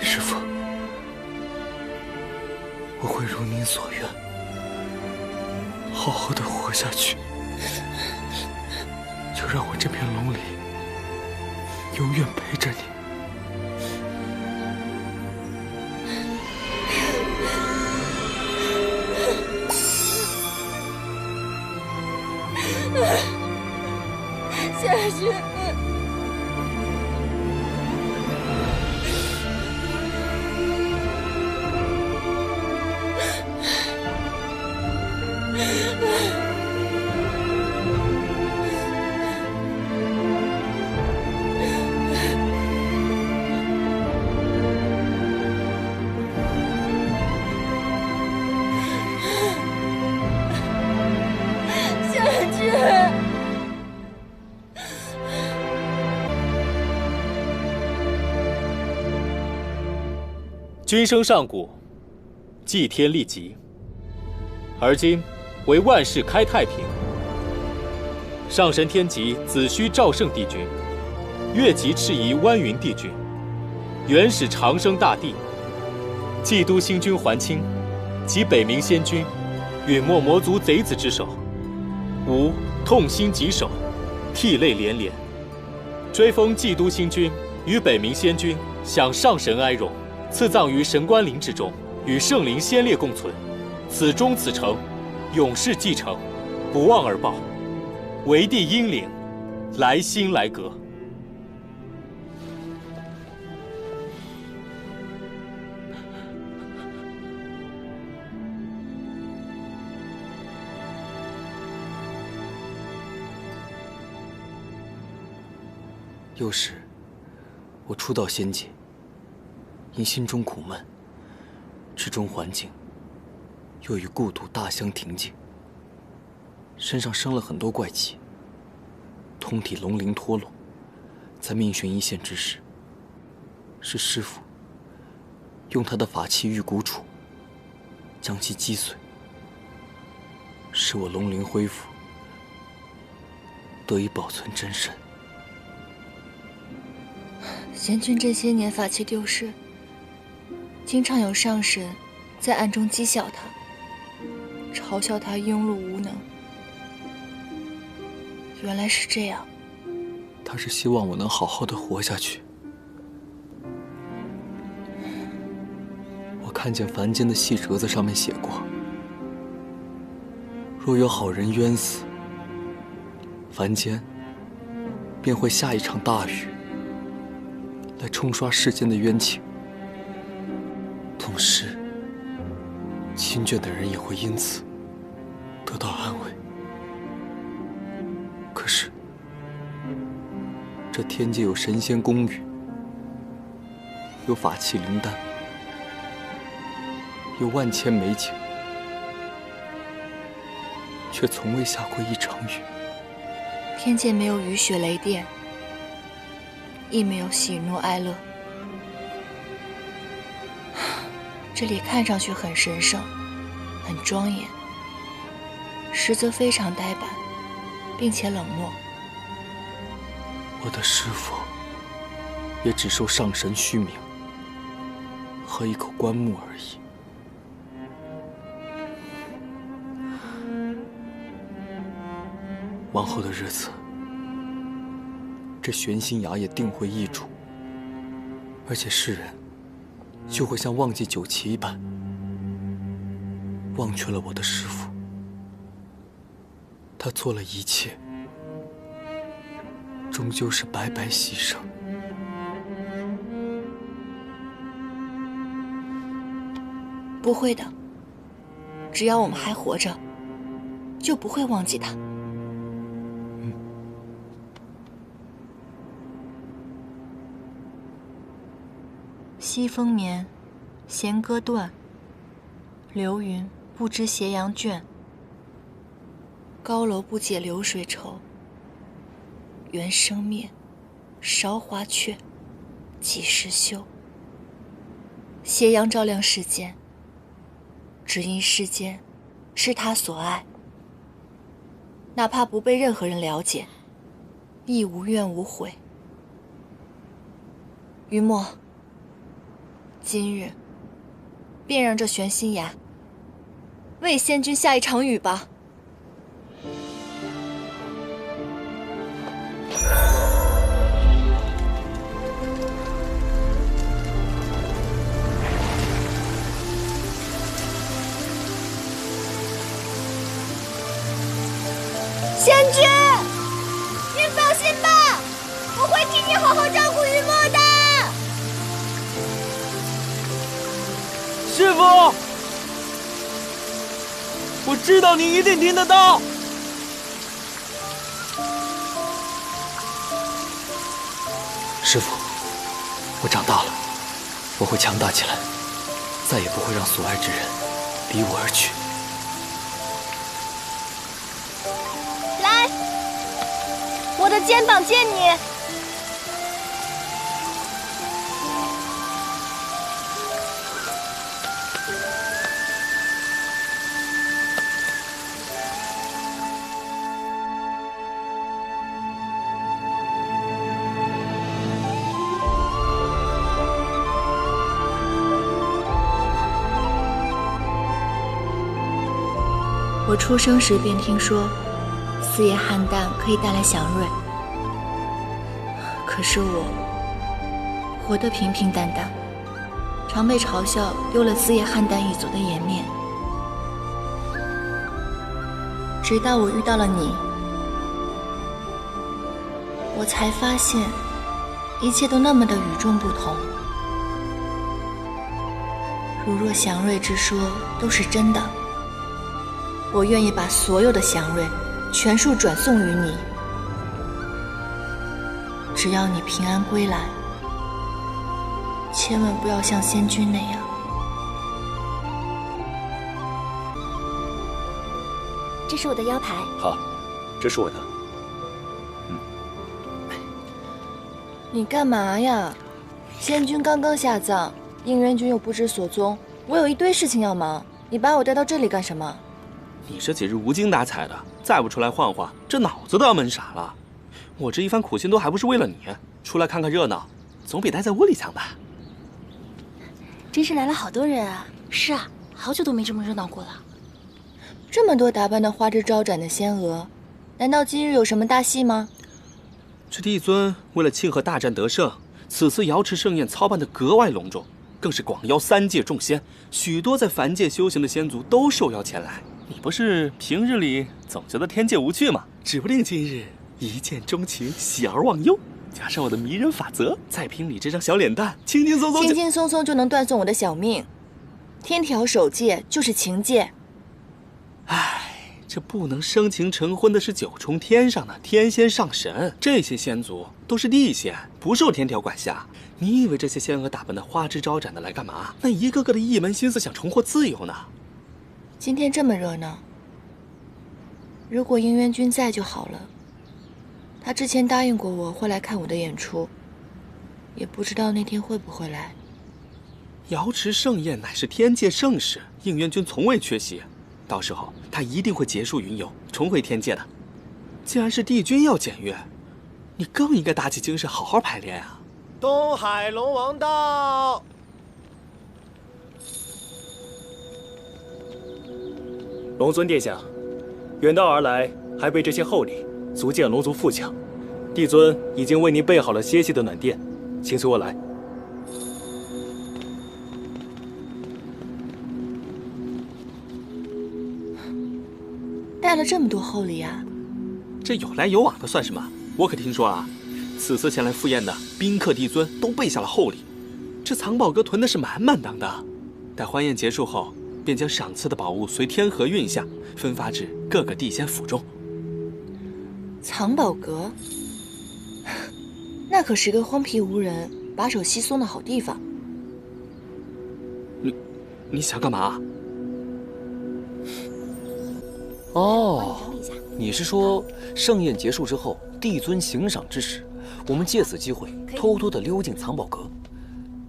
师父，我会如您所愿，好好的活下去。就让我这片龙鳞永远陪着你。贤君。君生上古，祭天立极，而今为万世开太平。上神天极子虚赵圣帝君，越级赤夷湾云帝君，元始长生大帝，冀都星君桓清及北冥仙君，陨没魔族贼子之手，吾痛心疾首，涕泪连连，追封冀都星君与北冥仙君，享上神哀荣。赐葬于神官陵之中，与圣灵先烈共存。此忠此诚，永世继承，不忘而报。为帝英灵，来新来阁。幼时，我初到仙界。因心中苦闷，池中环境又与故土大相庭径，身上生了很多怪疾，通体龙鳞脱落。在命悬一线之时，是师父用他的法器玉骨杵将其击碎，使我龙鳞恢复，得以保存真身。贤君这些年法器丢失，经常有上神在暗中讥笑他，嘲笑他庸碌无能。原来是这样。他是希望我能好好的活下去。我看见凡间的细折子上面写过，若有好人冤死，凡间便会下一场大雨，来冲刷世间的冤情。同时，亲眷的人也会因此得到安慰。可是，这天界有神仙公寓，有法器灵丹，有万千美景，却从未下过一场雨。天界没有雨雪雷电，亦没有喜怒哀乐。这里看上去很神圣，很庄严，实则非常呆板，并且冷漠。我的师父也只受上神虚名和一口棺木而已。往后的日子，这玄心崖也定会易主，而且世人就会像忘记酒旗一般，忘却了我的师父。他做了一切，终究是白白牺牲。不会的，只要我们还活着，就不会忘记他。西风眠，弦歌断。流云不知斜阳倦。高楼不解流水愁。缘生灭，韶华却，几时休？斜阳照亮世间，只因世间是他所爱。哪怕不被任何人了解，亦无怨无悔。于墨，今日便让这玄心崖为仙君下一场雨吧。仙君，您放心吧，我会替你好好照顾于墨的。师父，我知道你一定听得到。师父，我长大了，我会强大起来，再也不会让所爱之人离我而去。来，我的肩膀借你。我出生时便听说，四叶菡萏可以带来祥瑞。可是我活得平平淡淡，常被嘲笑丢了四叶菡萏一族的颜面。直到我遇到了你，我才发现一切都那么的与众不同。如若祥瑞之说都是真的，我愿意把所有的祥瑞全数转送于你，只要你平安归来，千万不要像仙君那样。这是我的腰牌。好，这是我的。你干嘛呀？仙君刚刚下葬，应元君又不知所踪，我有一堆事情要忙，你把我带到这里干什么？你这几日无精打采的，再不出来晃晃，这脑子都要闷傻了。我这一番苦心都还不是为了你，出来看看热闹，总比待在窝里强吧？真是来了好多人啊！是啊，好久都没这么热闹过了。这么多打扮的花枝招展的仙娥，难道今日有什么大戏吗？这帝尊为了庆贺大战得胜，此次瑶池盛宴操办得格外隆重，更是广邀3界众仙，许多在凡界修行的仙族都受邀前来。你不是平日里总觉得天界无趣吗？指不定今日一见钟情，喜而忘忧，加上我的迷人法则，再凭你这张小脸蛋，轻轻松松就能断送我的小命。天条守戒就是情戒。唉，这不能生情成婚的是九重天上的天仙上神，这些仙族都是地仙，不受天条管辖。你以为这些仙娥打扮的花枝招展的来干嘛？那一个个的一门心思想重获自由呢。今天这么热闹，如果应元君在就好了。他之前答应过我会来看我的演出，也不知道那天会不会来。瑶池盛宴乃是天界盛事，应元君从未缺席。到时候他一定会结束云游，重回天界的。既然是帝君要检阅，你更应该打起精神好好排练啊！东海龙王到。龙尊殿下，远道而来，还备这些厚礼，足见龙族富强。帝尊已经为您备好了歇息的暖殿，请随我来。带了这么多厚礼啊！这有来有往的算什么？我可听说啊，此次前来赴宴的宾客帝尊都备下了厚礼，这藏宝阁囤的是满满当的。待欢宴结束后，便将赏赐的宝物随天河运下，分发至各个地仙府中。藏宝阁，那可是个荒僻无人、把手稀松的好地方。你想干嘛？哦，你是说盛宴结束之后，帝尊行赏之时，我们借此机会偷偷的溜进藏宝阁，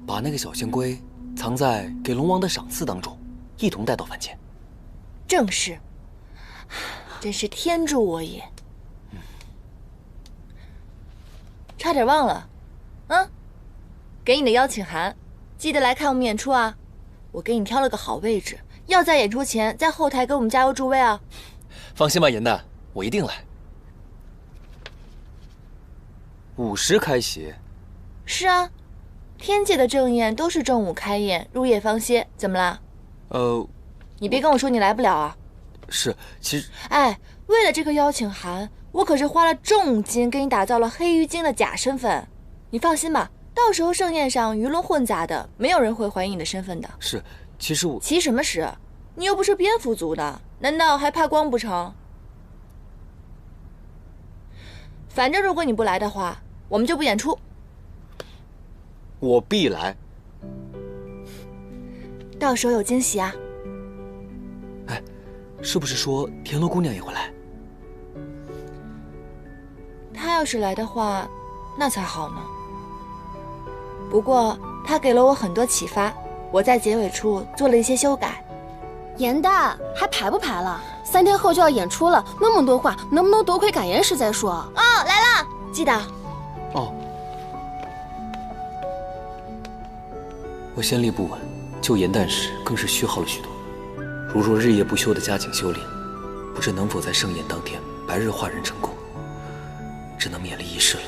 把那个小仙龟藏在给龙王的赏赐当中，一同带到凡间。正是，真是天助我也！差点忘了，给你的邀请函，记得来看我们演出啊！我给你挑了个好位置，要在演出前在后台给我们加油助威啊！放心吧，严旦，我一定来。午时开席。是啊，天界的正宴都是正午开宴，入夜方歇。怎么啦？你别跟我说你来不了啊！是，其实……哎，为了这个邀请函，我可是花了重金给你打造了黑鱼精的假身份。你放心吧，到时候盛宴上鱼龙混杂的，没有人会怀疑你的身份的。是，其实我……其什么实？你又不是蝙蝠族的，难道还怕光不成？反正如果你不来的话，我们就不演出。我必来。到时候有惊喜啊！哎，是不是说田螺姑娘也会来？她要是来的话，那才好呢。不过她给了我很多启发，我在结尾处做了一些修改。严旦，还排不排了？3天后就要演出了，那么多话，能不能多亏感言时再说？哦，来了，记得。哦。我先力不稳，救严旦时更是虚耗了许多。如若日夜不休的加紧修炼，不知能否在盛宴当天白日化人成功，只能勉力一试了。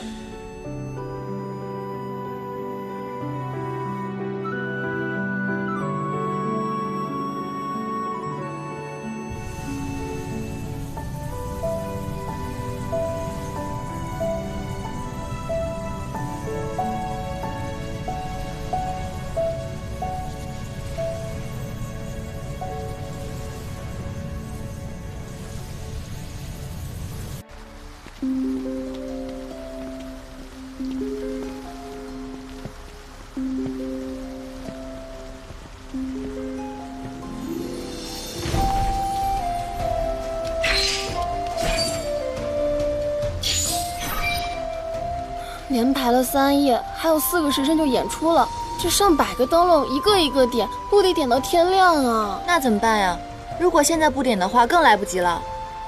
连排了3夜，还有4个时辰就演出了，这上百个灯笼一个一个点，不得点到天亮啊！那怎么办呀？如果现在不点的话，更来不及了。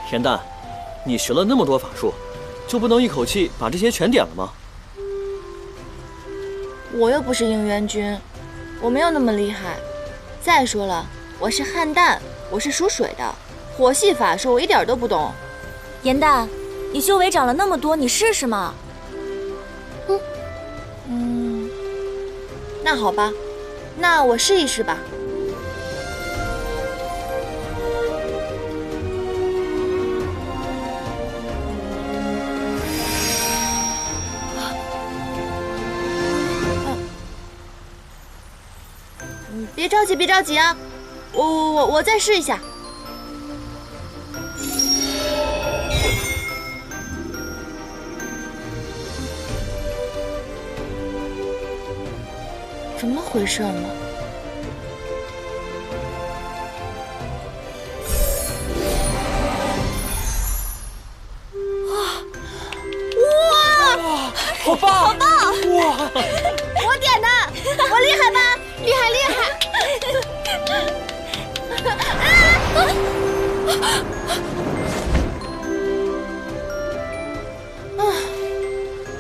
田旦，你学了那么多法术，就不能一口气把这些全点了吗？我又不是应元君，我没有那么厉害。再说了，我是汉旦，我是属水的，火系法术我一点都不懂。严旦，你修为长了那么多，你试试嘛。那好吧，那我试一试吧。别着急，别着急啊，我再试一下。怎么回事呢？哇！好棒！好棒！哇！我点的，我厉害吧？厉害厉害！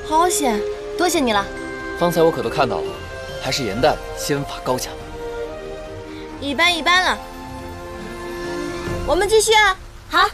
好险，多谢你了。方才我可都看到了，还是颜淡仙法高强。一般一般了。我们继续啊。好。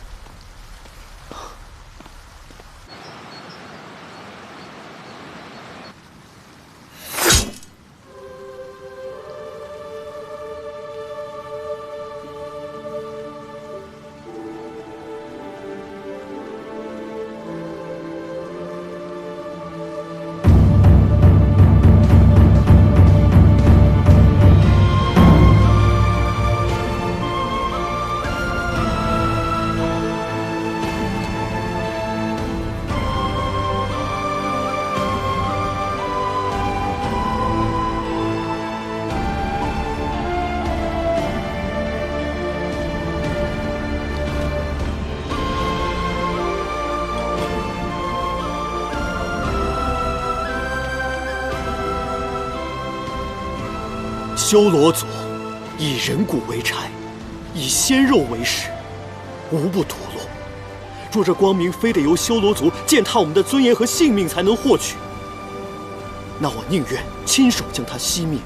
修罗族以人骨为柴，以鲜肉为食，无不屠戮。若这光明非得由修罗族践踏我们的尊严和性命才能获取，那我宁愿亲手将它熄灭，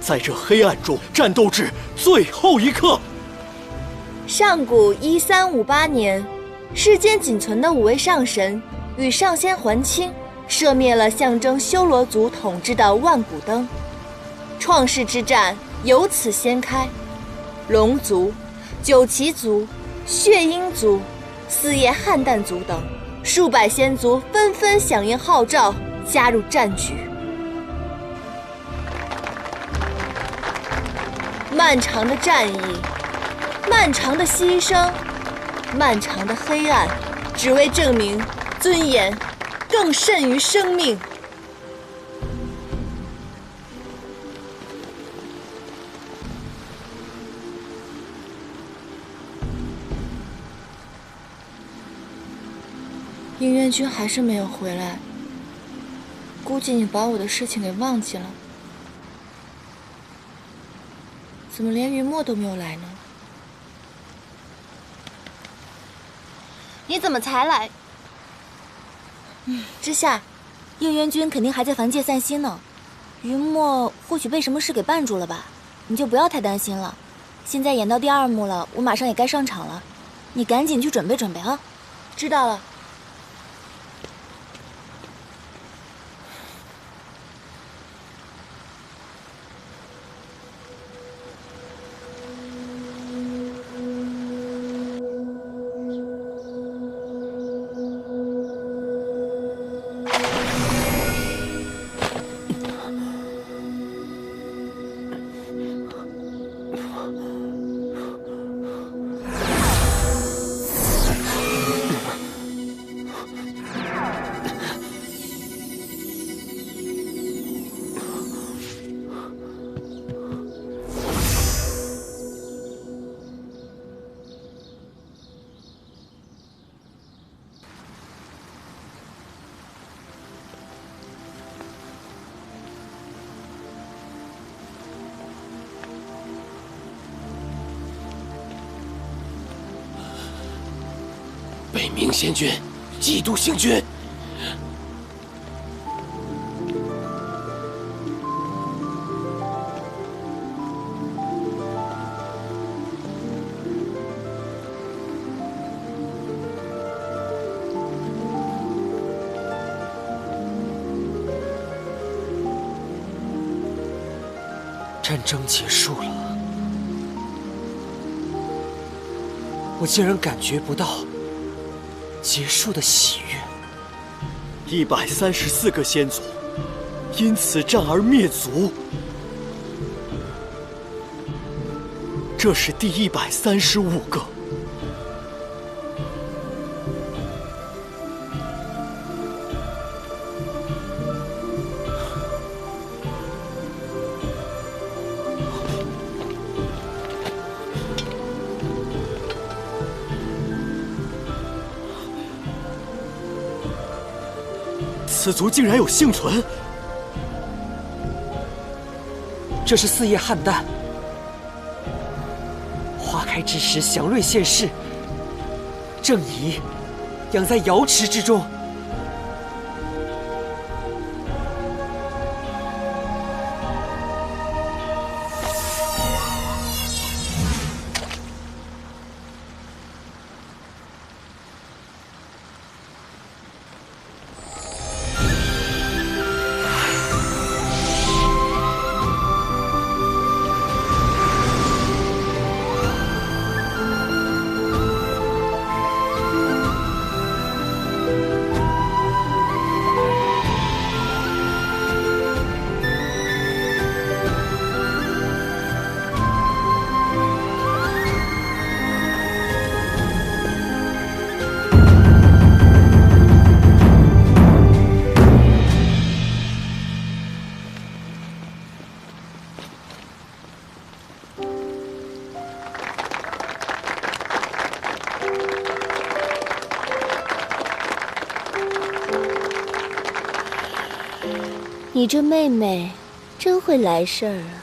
在这黑暗中战斗至最后一刻。上古1358年，世间仅存的5位上神与上仙还清，射灭了象征修罗族统治的万古灯。创世之战由此掀开，龙族、九岐族、血鹰族、四叶汉淡族等数百仙族纷纷响应号召，加入战局。漫长的战役，漫长的牺牲，漫长的黑暗，只为证明尊严更甚于生命。应元君还是没有回来，估计你把我的事情给忘记了。怎么连云墨都没有来呢？你怎么才来？之夏，应元君肯定还在凡界散心呢。云墨或许被什么事给绊住了吧？你就不要太担心了。现在演到第2幕了，我马上也该上场了，你赶紧去准备准备啊！知道了。北冥仙君嫉妒星君，战争结束了，我竟然感觉不到结束的喜悦。134个仙族因此战而灭族，这是第135个。此族竟然有幸存！这是四叶汉诞，花开之时，祥瑞现世，正宜养在瑶池之中。你这妹妹真会来事儿啊！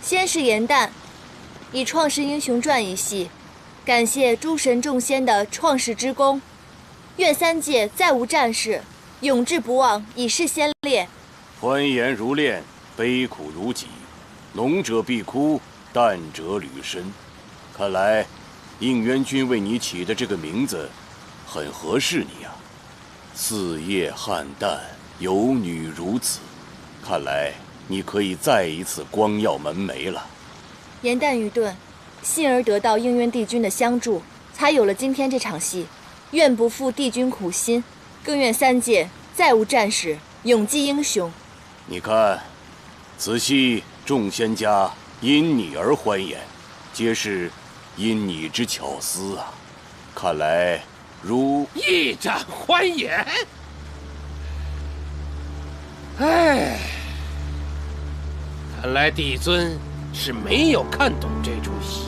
先是严旦以《创世英雄传》一戏，感谢诸神众仙的创世之功，愿三界再无战事，永志不忘以示先烈。欢颜如练，悲苦如己，浓者必哭，淡者履身。看来应元君为你起的这个名字很合适你啊。四叶汉诞，有女如此，看来你可以再一次光耀门楣了。严旦愚钝，幸而得到应元帝君的相助，才有了今天这场戏。愿不负帝君苦心，更愿三界再无战事，永记英雄。你看，此戏众仙家因你而欢颜，皆是因你之巧思啊！看来如一展欢颜。哎，看来帝尊是没有看懂这出戏。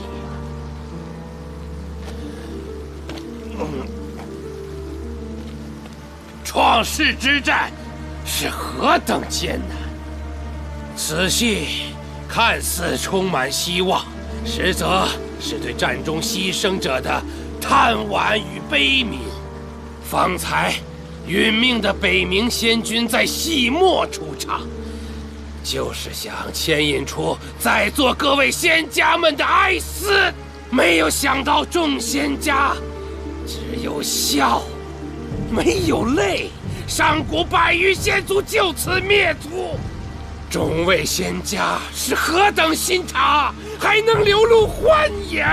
创世之战是何等艰难！此戏看似充满希望，实则是对战中牺牲者的叹惋与悲悯。方才殒命的北冥仙君在戏末出场，就是想牵引出在座各位仙家们的哀思。没有想到众仙家只有笑，没有泪，上古百余仙族就此灭族。众位仙家是何等心肠，还能流露欢颜？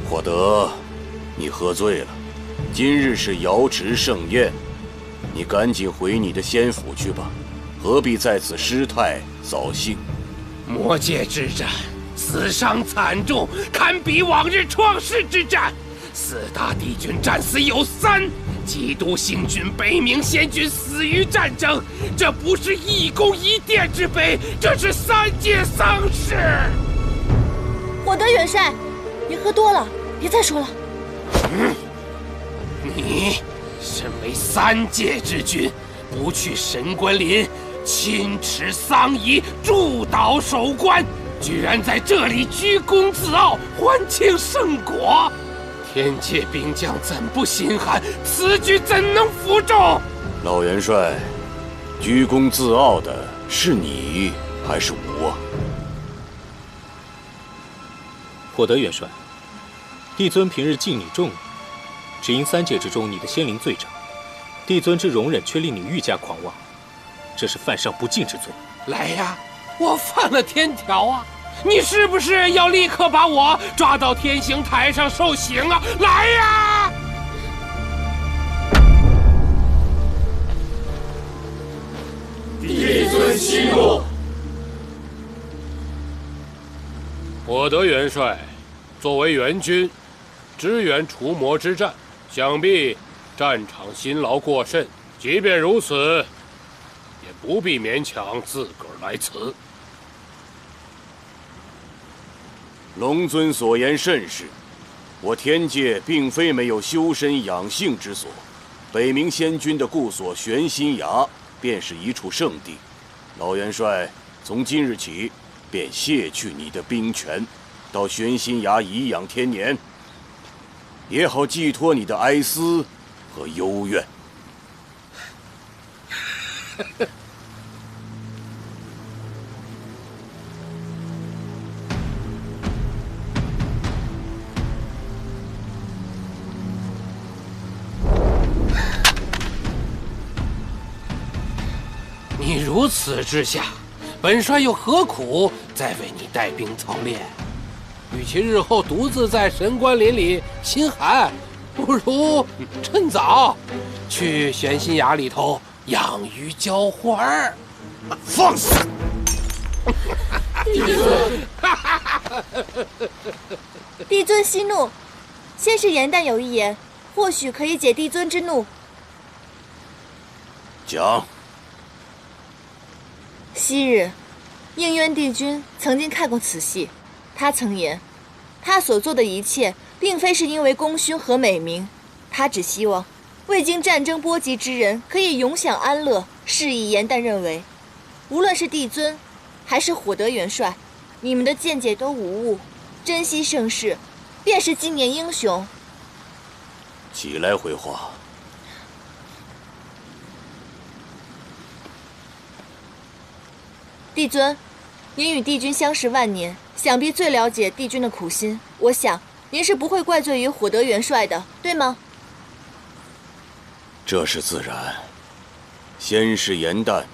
火德，你喝醉了。今日是瑶池盛宴，你赶紧回你的仙府去吧，何必在此失态扫兴？魔界之战死伤惨重，堪比往日创世之战。四大帝君战死有3，基督星君、北冥仙君死于战争，这不是一宫一殿之悲，这是三界丧事。火德元帅，您喝多了，别再说了。你身为三界之君，不去神官林亲持丧仪，祝祷守关，居然在这里居功自傲，还清圣果。天界兵将怎不心寒？此举怎能服众？老元帅，居功自傲的是你还是我？火德元帅，帝尊平日敬你重你，只因三界之中你的仙灵最长，帝尊之容忍却令你愈加狂妄，这是犯上不敬之罪。来呀，我犯了天条啊！你是不是要立刻把我抓到天刑台上受刑啊？来呀！帝尊息怒。火德元帅，作为元军，支援除魔之战，想必战场辛劳过甚。即便如此，也不必勉强自个儿来辞。龙尊所言甚是，我天界并非没有修身养性之所，北冥仙君的故所玄心崖便是一处圣地。老元帅，从今日起便卸去你的兵权，到玄心崖颐养天年，也好寄托你的哀思和幽怨。你如此之下，本帅又何苦再为你带兵操练？与其日后独自在神关林里心寒，不如趁早去玄心崖里头养鱼浇花儿。放肆！帝尊，帝尊息怒，先是颜旦有一言，或许可以解帝尊之怒。讲。昔日，应渊帝君曾经看过此戏，他曾言，他所做的一切，并非是因为功勋和美名，他只希望未经战争波及之人可以永享安乐。是以颜旦认为，无论是帝尊，还是火德元帅，你们的见解都无误，珍惜盛世，便是今年英雄。起来回话。帝尊，您与帝君相识万年，想必最了解帝君的苦心。我想您是不会怪罪于火德元帅的，对吗？这是自然。先是颜旦，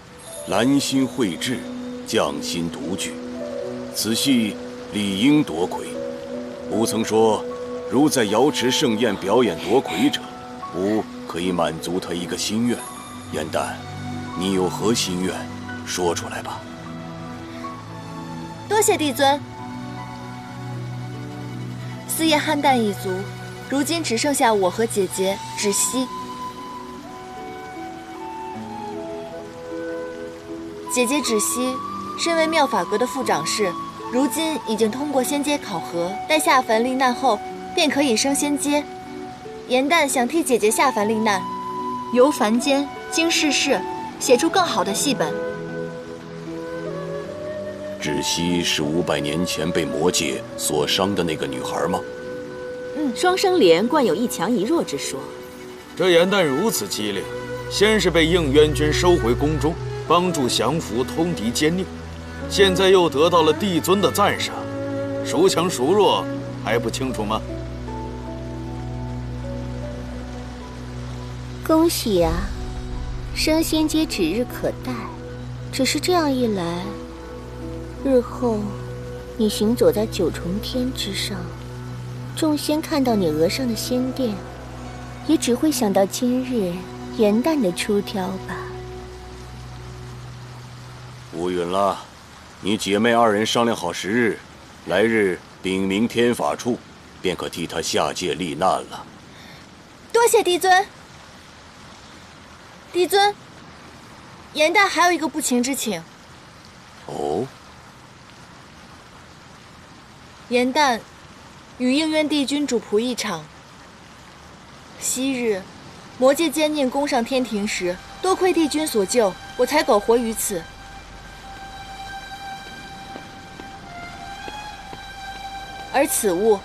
兰心绘制，匠心独具，此戏理应夺魁。吾曾说，如在瑶池盛宴表演夺魁者，吾可以满足他一个心愿。颜旦，你有何心愿？说出来吧。多谢帝尊。四叶汉旦一族，如今只剩下我和姐姐芷溪。姐姐芷溪身为妙法阁的副掌事，如今已经通过仙阶考核，待下凡历难后，便可以升仙阶。颜旦想替姐姐下凡历难，游凡间，经世事，写出更好的戏本。芷溪是500年前被魔界所伤的那个女孩吗？双生莲惯有一强一弱之说。这颜旦如此机灵，先是被应渊君收回宫中，帮助降服通敌奸佞，现在又得到了帝尊的赞赏，孰强孰弱还不清楚吗？恭喜啊，升仙阶指日可待。只是这样一来，日后你行走在9重天之上，众仙看到你额上的仙殿，也只会想到今日颜旦的出挑吧。无允了，你姐妹2人商量好时日，来日禀明天法处，便可替她下界历难了。多谢帝尊。帝尊，颜旦还有一个不情之请。哦。颜旦与应渊帝君主仆一场。昔日魔界奸佞攻上天庭时，多亏帝君所救，我才苟活于此。而此物，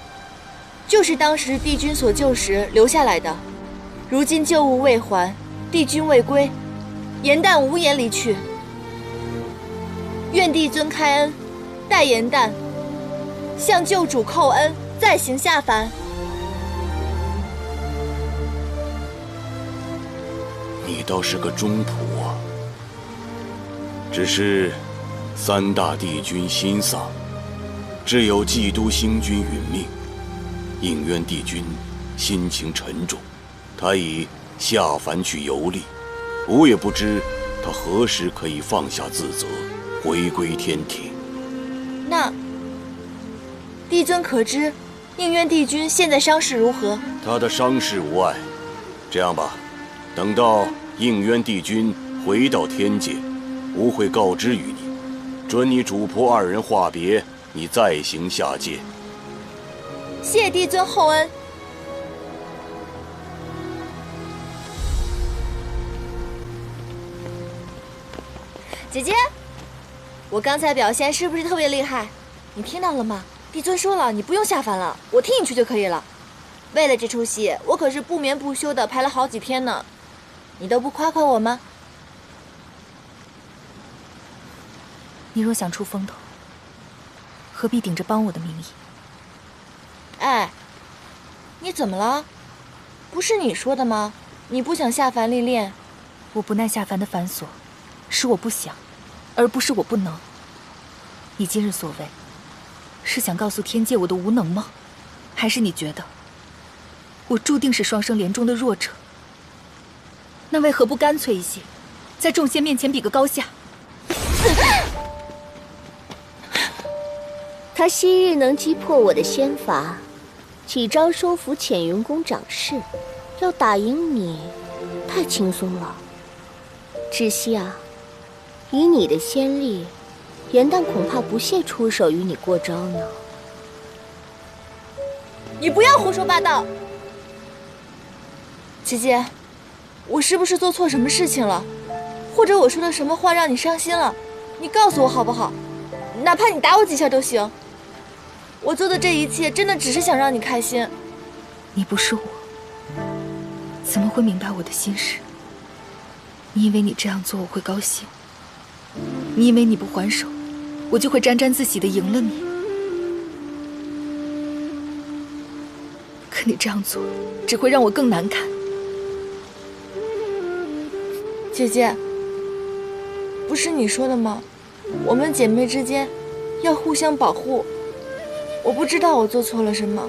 就是当时帝君所救时留下来的。如今旧物未还，帝君未归，颜旦无颜离去。愿帝尊开恩，待颜旦向救主叩恩，再行下凡。你倒是个忠仆啊！只是3大帝君心丧，只有冀都星君殒命，应渊帝君心情沉重，他已下凡去游历，吾也不知他何时可以放下自责，回归天庭。那帝尊可知应渊帝君现在伤势如何？他的伤势无碍。这样吧，等到应渊帝君回到天界，吾会告知于你，准你主仆2人话别，你再行下界，谢帝尊厚恩。姐姐，我刚才表现是不是特别厉害？你听到了吗？帝尊说了，你不用下凡了，我替你去就可以了。为了这出戏，我可是不眠不休的排了好几天呢。你都不夸夸我吗？你若想出风头，何必顶着帮我的名义？哎，你怎么了？不是你说的吗？你不想下凡历练？我不耐下凡的繁琐，是我不想，而不是我不能。你今日所为，是想告诉天界我的无能吗？还是你觉得我注定是双生莲中的弱者？那为何不干脆一些，在众仙面前比个高下？他昔日能击破我的仙法，几招收服浅云宫掌事，要打赢你，太轻松了。只惜啊，以你的仙力，颜淡恐怕不屑出手与你过招呢。你不要胡说八道！姐姐，我是不是做错什么事情了？或者我说的什么话让你伤心了？你告诉我好不好？哪怕你打我几下都行。我做的这一切真的只是想让你开心。你不是我，怎么会明白我的心事？你以为你这样做我会高兴？你以为你不还手，我就会沾沾自喜的赢了你？可你这样做，只会让我更难堪。姐姐，不是你说的吗？我们姐妹之间要互相保护。我不知道我做错了什么，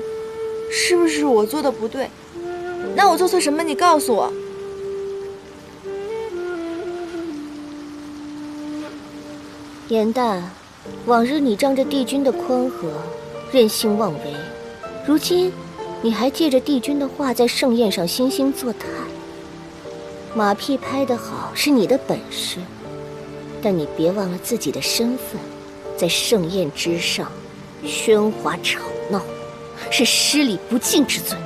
是不是我做的不对？那我做错什么？你告诉我。颜淡，往日你仗着帝君的宽和，任性妄为，如今你还借着帝君的话在盛宴上惺惺作态。马屁拍得好是你的本事，但你别忘了自己的身份，在盛宴之上喧哗吵闹，是失礼不敬之罪。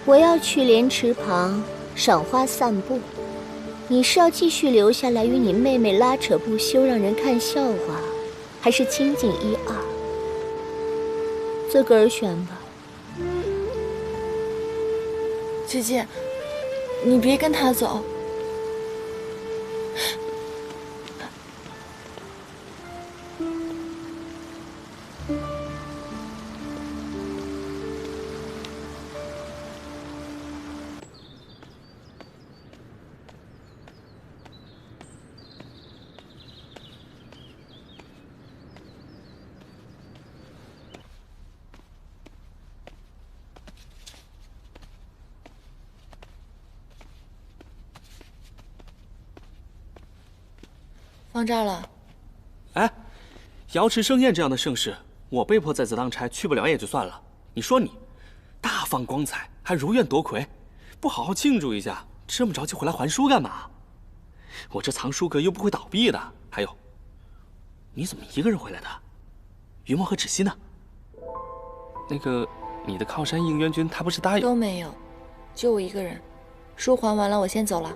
我要去莲池旁赏花散步，你是要继续留下来与你妹妹拉扯不休，让人看笑话，还是清静一二？自个儿选吧。姐姐，你别跟他走。放这儿了。哎，瑶池盛宴这样的盛事，我被迫在此当差，去不了也就算了。你说你，大放光彩，还如愿夺魁，不好好庆祝一下，这么着急回来还书干嘛？我这藏书阁又不会倒闭的。还有，你怎么一个人回来的？于墨和芷溪呢？那个，你的靠山应元君他不是答应？都没有，就我一个人。书还完了，我先走了。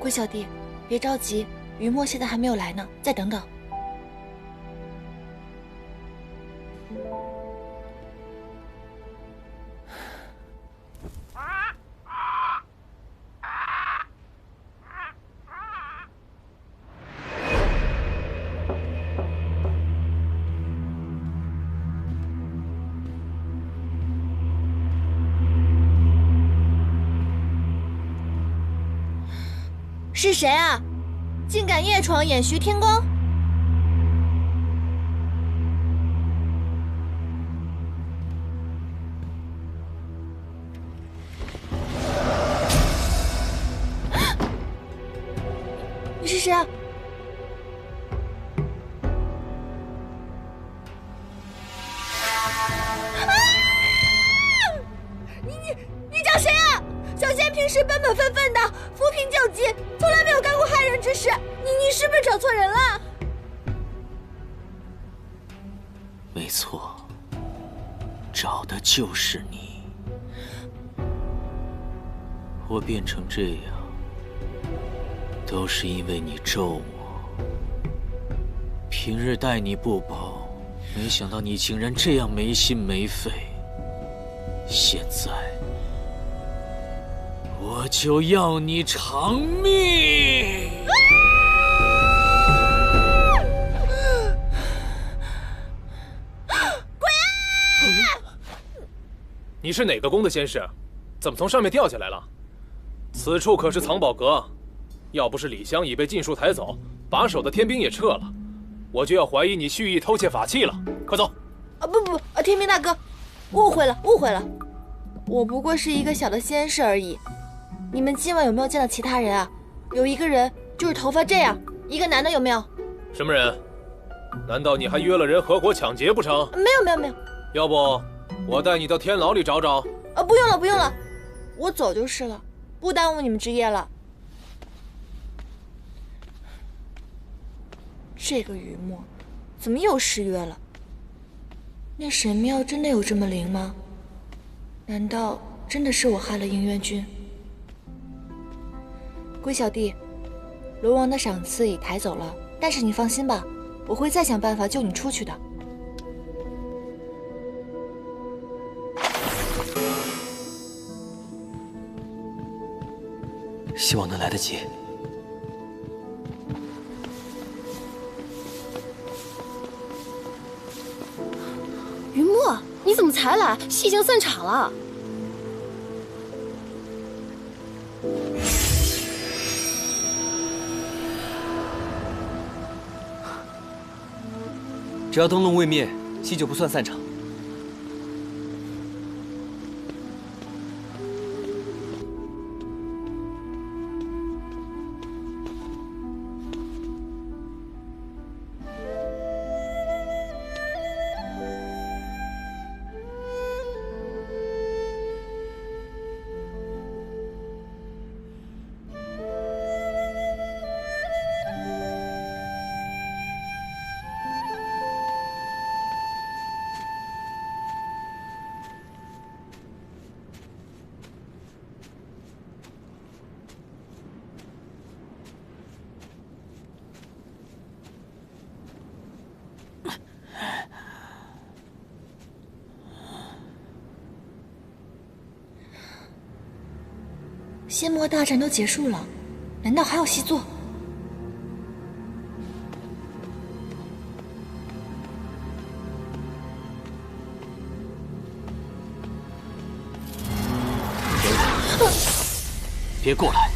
龟小弟，别着急，于墨现在还没有来呢，再等等。是谁啊？竟敢夜闯演徐天宫！你是谁啊？你找谁啊？小仙平时本本分分的，扶贫救济，从来没有干过害人之事。你是不是找错人了？没错，找的就是你。我变成这样，都是因为你咒我。平日待你不薄，没想到你竟然这样没心没肺。现在，我就要你偿命！你是哪个宫的仙士？怎么从上面掉下来了？此处可是藏宝阁，要不是李香已被禁术抬走，把守的天兵也撤了，我就要怀疑你蓄意偷窃法器了。快走！不，天兵大哥，误会了。我不过是一个小的仙士而已。你们今晚有没有见到其他人啊？有一个人就是头发这样，一个男的，有没有？什么人？难道你还约了人合伙抢劫不成？没有。要不我带你到天牢里找找？不用了，我走就是了，不耽误你们之夜了。这个雨墨怎么又失约了？那神庙真的有这么灵吗？难道真的是我害了银元君？龟小弟，龙王的赏赐已抬走了，但是你放心吧，我会再想办法救你出去的。希望能来得及。云墨，你怎么才来？戏已经散场了。只要灯笼未灭，戏就不算散场。仙魔大战都结束了，难道还有戏做？别过来！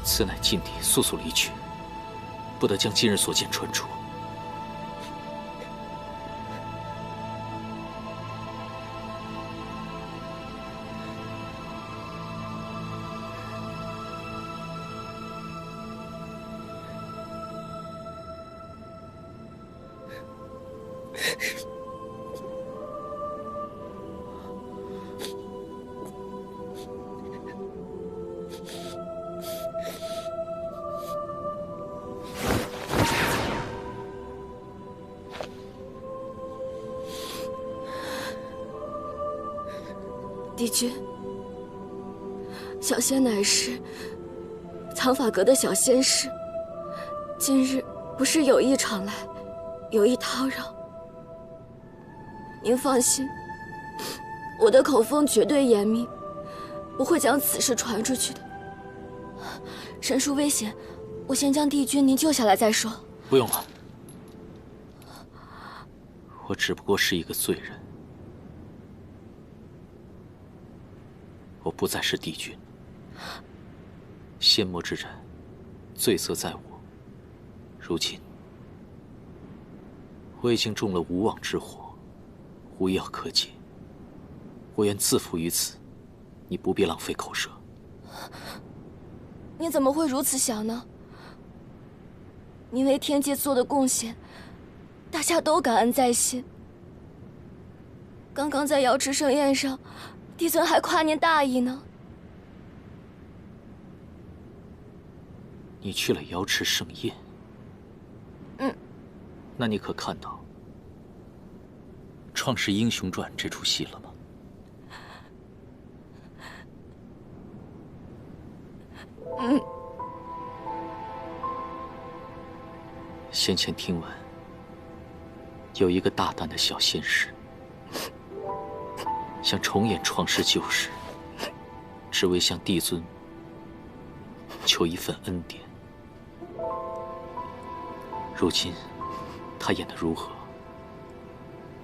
此乃禁地，速速离去，不得将今日所见传出。帝君，小仙乃是藏法阁的小仙士，今日不是有意闯来，有意叨扰。您放心，我的口风绝对严密，不会将此事传出去的。神殊危险，我先将帝君您救下来再说。不用了，我只不过是一个罪人。我不再是帝君，仙魔之战，罪责在我。如今，我已经中了无妄之祸，无药可解。我愿自负于此，你不必浪费口舌。你怎么会如此想呢？您为天界做的贡献，大家都感恩在心。刚刚在瑶池盛宴上，帝尊还夸您大义呢。你去了瑶池盛宴？那你可看到《创世英雄传》这出戏了吗？先前听闻，有一个大胆的小仙士，想重演创世旧事，只为向帝尊求一份恩典。如今，他演得如何？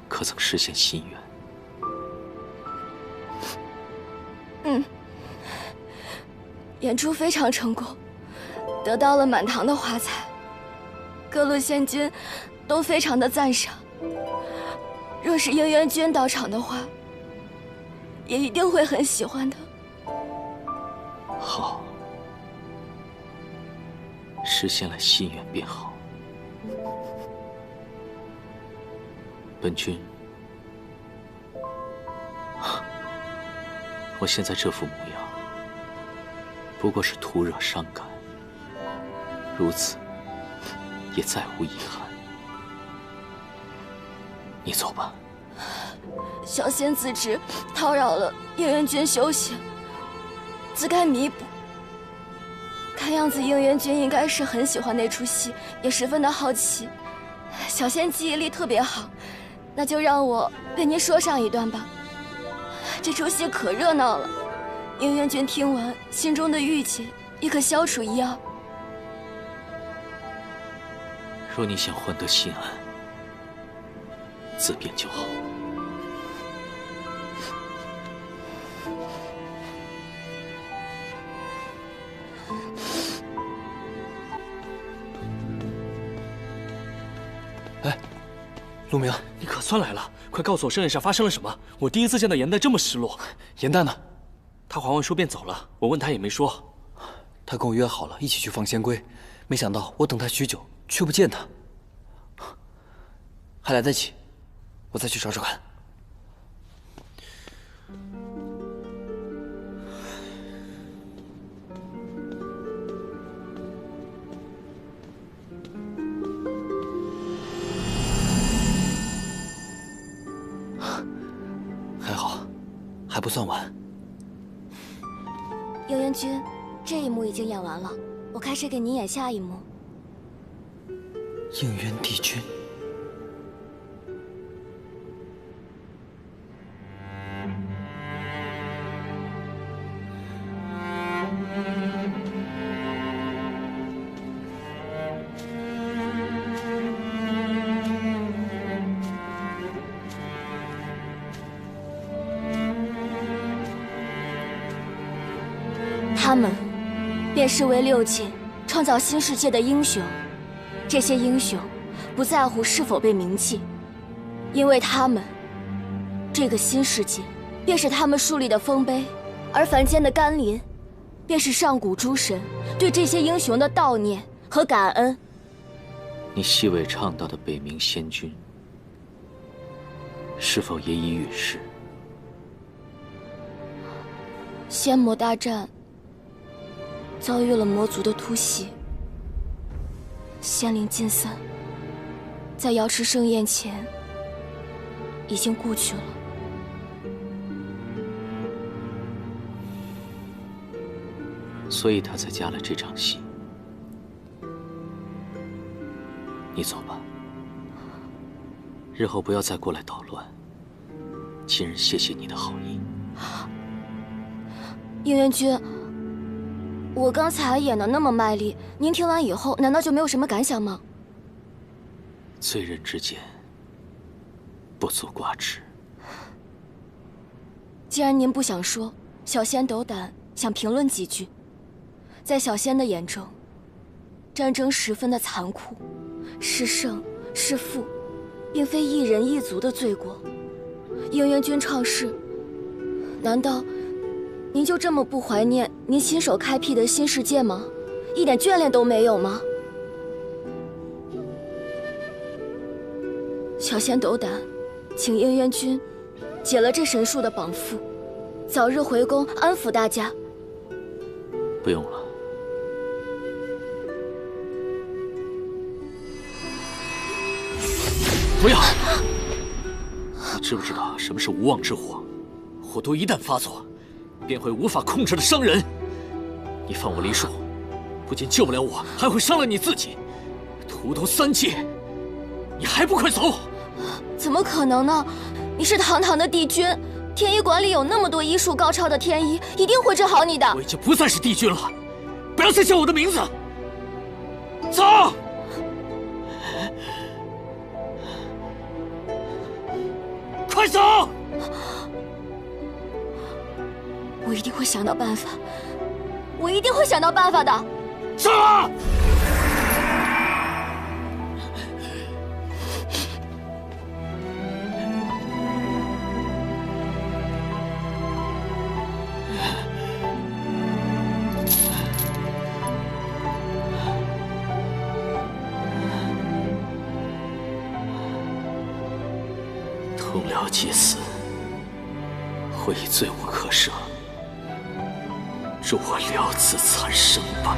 可曾实现心愿？演出非常成功，得到了满堂的华彩，各路仙君都非常的赞赏。若是应元君到场的话，也一定会很喜欢的。好，实现了心愿便好。本君，我现在这副模样，不过是徒惹伤感，如此也再无遗憾。你走吧。小仙自知叨扰了应元君修行，自该弥补。看样子应元君应该是很喜欢那出戏，也十分的好奇。小仙记忆力特别好，那就让我为您说上一段吧。这出戏可热闹了，应元君听完，心中的郁结也可消除一二。若你想换得心安，自便就好。哎，陆明，你可算来了！快告诉我盛宴上发生了什么！我第一次见到严代这么失落。严代呢？他还完书便走了，我问他也没说。他跟我约好了一起去放仙龟，没想到我等他许久，却不见他。还来得及，我再去找找看。还好，还不算晚。应元君，这一幕已经演完了，我开始给您演下一幕。应元帝君。他们便是为六界创造新世界的英雄。这些英雄不在乎是否被铭记，因为他们，这个新世界便是他们树立的丰碑，而凡间的甘霖，便是上古诸神对这些英雄的悼念和感恩。你奚伟倡导的北冥仙君，是否也已陨逝？仙魔大战遭遇了魔族的突袭，仙灵尽散，在瑶池盛宴前已经故去了。所以他才加了这场戏。你走吧，日后不要再过来捣乱。今日谢谢你的好意。应元君，我刚才演得那么卖力，您听完以后难道就没有什么感想吗？罪人之见，不足挂齿。既然您不想说，小仙斗胆想评论几句。在小仙的眼中，战争十分的残酷，是胜是负，并非一人一族的罪过。应元君创世，难道您就这么不怀念您亲手开辟的新世界吗？一点眷恋都没有吗？小仙斗胆，请应元君解了这神树的绑缚，早日回宫安抚大家。不用了。不要！你知不知道什么是无妄之火？火毒一旦发作，便会无法控制的伤人。你放我离树，不仅救不了我，还会伤了你自己。荼毒3界，你还不快走！怎么可能呢？你是堂堂的帝君，天医馆里有那么多医术高超的天医，一定会治好你的。我已经不再是帝君了，不要再叫我的名字。走！快走！我一定会想到办法，我一定会想到办法的。走啊！同僚皆死，会已罪无可赦，助我了此残生吧。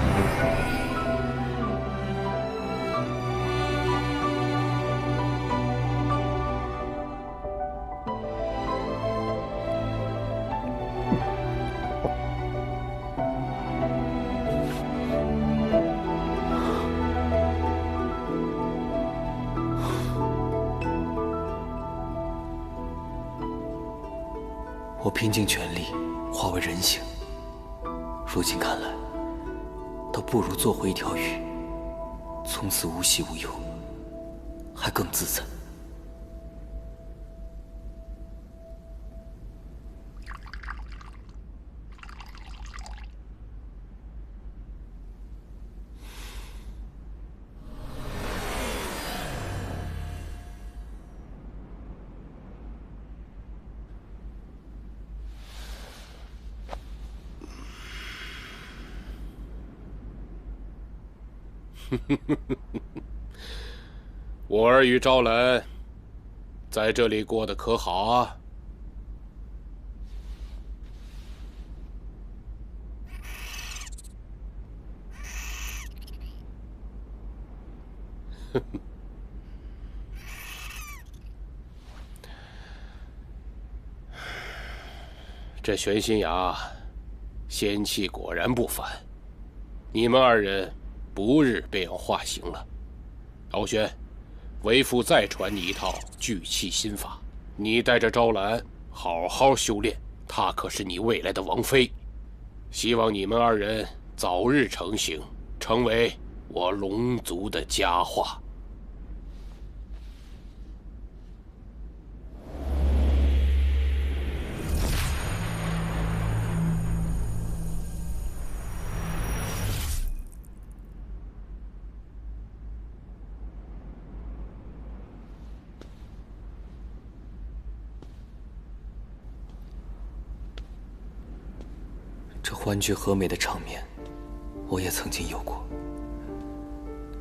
我拼尽全力化为人形，如今看来，倒不如做回一条鱼，从此无喜无忧，还更自在。我儿与招兰在这里过得可好啊？这玄心崖仙气果然不凡，你们2人不日便要化形了。敖轩，为父再传你一套聚气心法，你带着招兰好好修炼，她可是你未来的王妃。希望你们2人早日成形，成为我龙族的佳话。这欢聚和美的场面，我也曾经有过。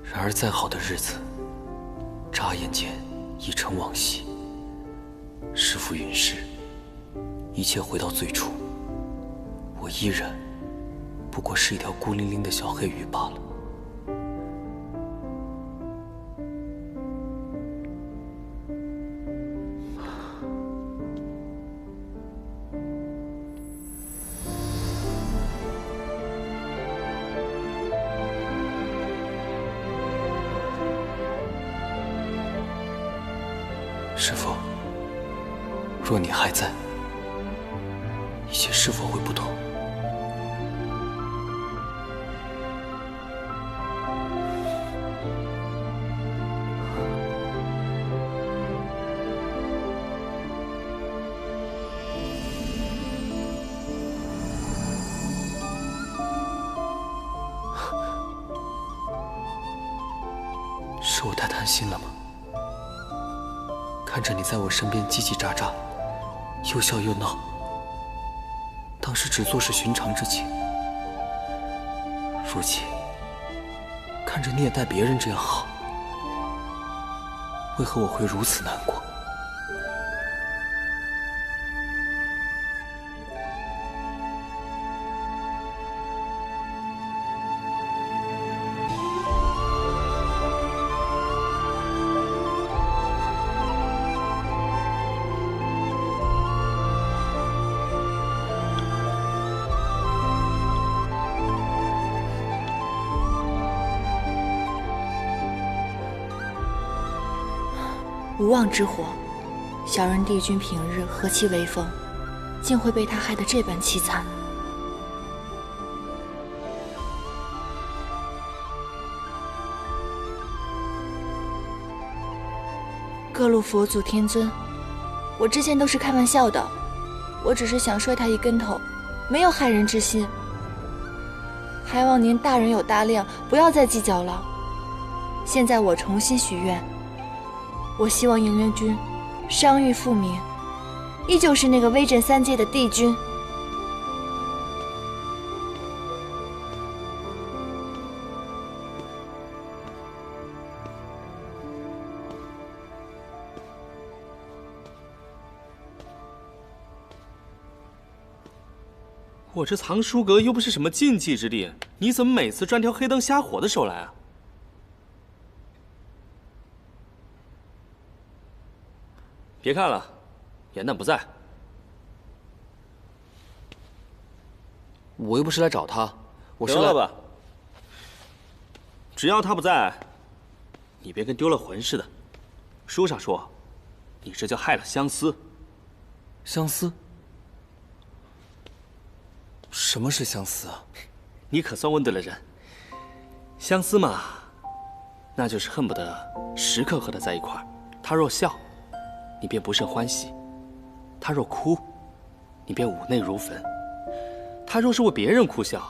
然而，再好的日子，眨眼间已成往昔。师父陨世，一切回到最初，我依然不过是一条孤零零的小黑鱼罢了。师父，若你还在，一切是否会不同？是我太贪心了吗？看着你在我身边叽叽喳喳，又笑又闹，当时只做是寻常之情。如今看着你也待别人这样好，为何我会如此难过？无妄之祸，小人帝君平日和气为风，竟会被他害得这般凄惨。各路佛祖天尊，我之前都是开玩笑的，我只是想摔他一跟头，没有害人之心。还望您大人有大量，不要再计较了。现在我重新许愿。我希望营渊君伤愈复明，依旧是那个威震三界的帝君。我这藏书阁又不是什么禁忌之地，你怎么每次专挑黑灯瞎火的时候来啊？别看了，严旦不在。我又不是来找他，我是来……得了吧，只要他不在，你别跟丢了魂似的。书上说，你这叫害了相思。相思？什么是相思啊？你可算问对了人。相思嘛，那就是恨不得时刻和他在一块儿。他若笑，你便不胜欢喜；他若哭，你便五内如焚；他若是为别人哭笑，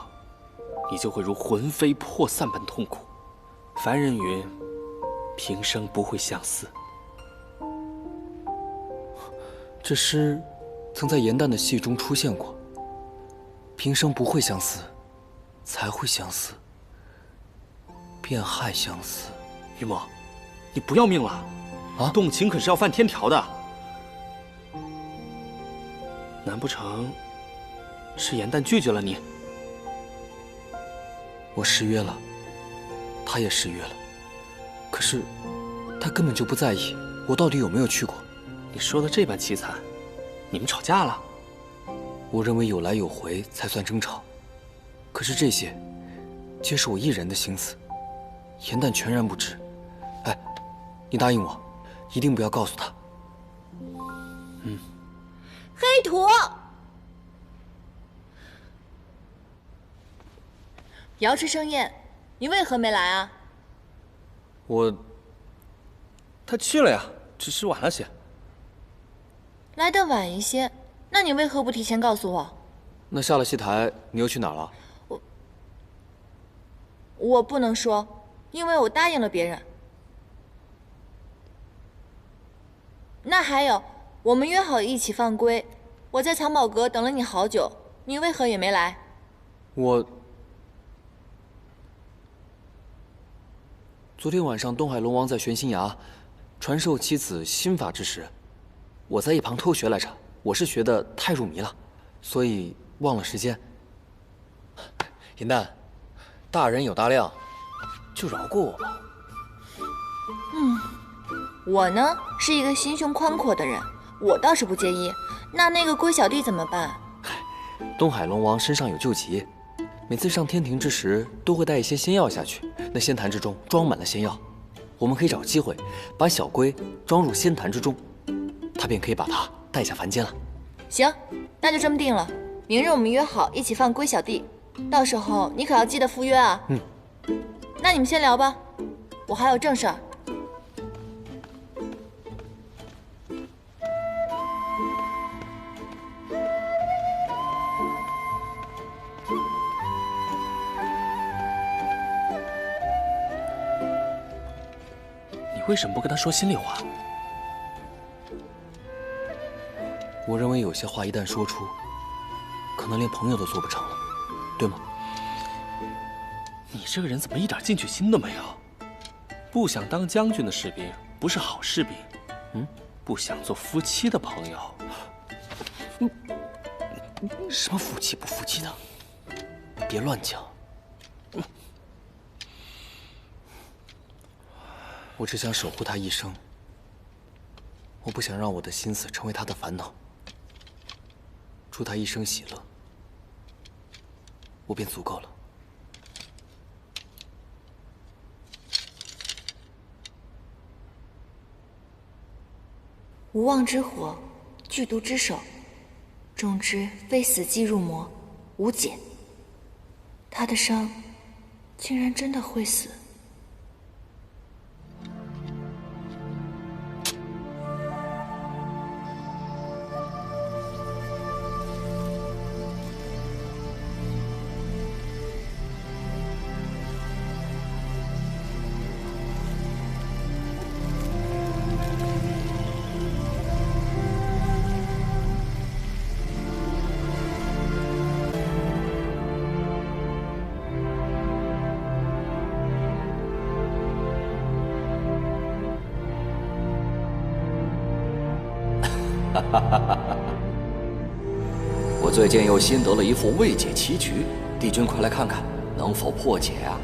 你就会如魂飞魄散般痛苦。凡人云，平生不会相思。这诗曾在严旦的戏中出现过。平生不会相思，才会相思，便害相思。于墨，你不要命了？啊！动情可是要犯天条的。难不成是严旦拒绝了你？我失约了，他也失约了，可是他根本就不在意我到底有没有去过。你说的这般凄惨，你们吵架了？我认为有来有回才算争吵，可是这些皆是我一人的心思，严旦全然不知。哎，你答应我，一定不要告诉他。嗯。黑土，瑶池盛宴，你为何没来啊？他去了呀，只是晚了些。来得晚一些。那你为何不提前告诉我？那下了戏台，你又去哪儿了？我不能说，因为我答应了别人。那还有，我们约好一起放归，我在藏宝阁等了你好久，你为何也没来？昨天晚上东海龙王在玄心崖传授妻子心法之时，我在一旁偷学来着，我是学的太入迷了，所以忘了时间。银蛋，大人有大量，就饶过我吧。我呢是一个心胸宽阔的人，我倒是不介意。那个龟小弟怎么办？东海龙王身上有旧疾，每次上天庭之时都会带一些仙药下去，那仙坛之中装满了仙药，我们可以找机会把小龟装入仙坛之中，他便可以把它带下凡间了。行，那就这么定了。明日我们约好一起放龟小弟，到时候你可要记得赴约啊。那你们先聊吧，我还有正事儿。为什么不跟他说心里话？我认为有些话一旦说出，可能连朋友都做不成了，对吗？你这个人怎么一点进取心都没有？不想当将军的士兵不是好士兵，不想做夫妻的朋友，什么夫妻不夫妻的？别乱讲。我只想守护他一生，我不想让我的心思成为他的烦恼。祝他一生喜乐，我便足够了。无妄之火，剧毒之手，种之非死即入魔，无解。他的伤，竟然真的会死。我最近又新得了一副未解棋局，帝君快来看看，能否破解啊？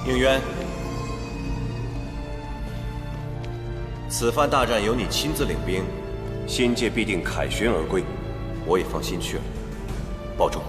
应渊，此番大战由你亲自领兵，仙界必定凯旋而归，我也放心去了。保重。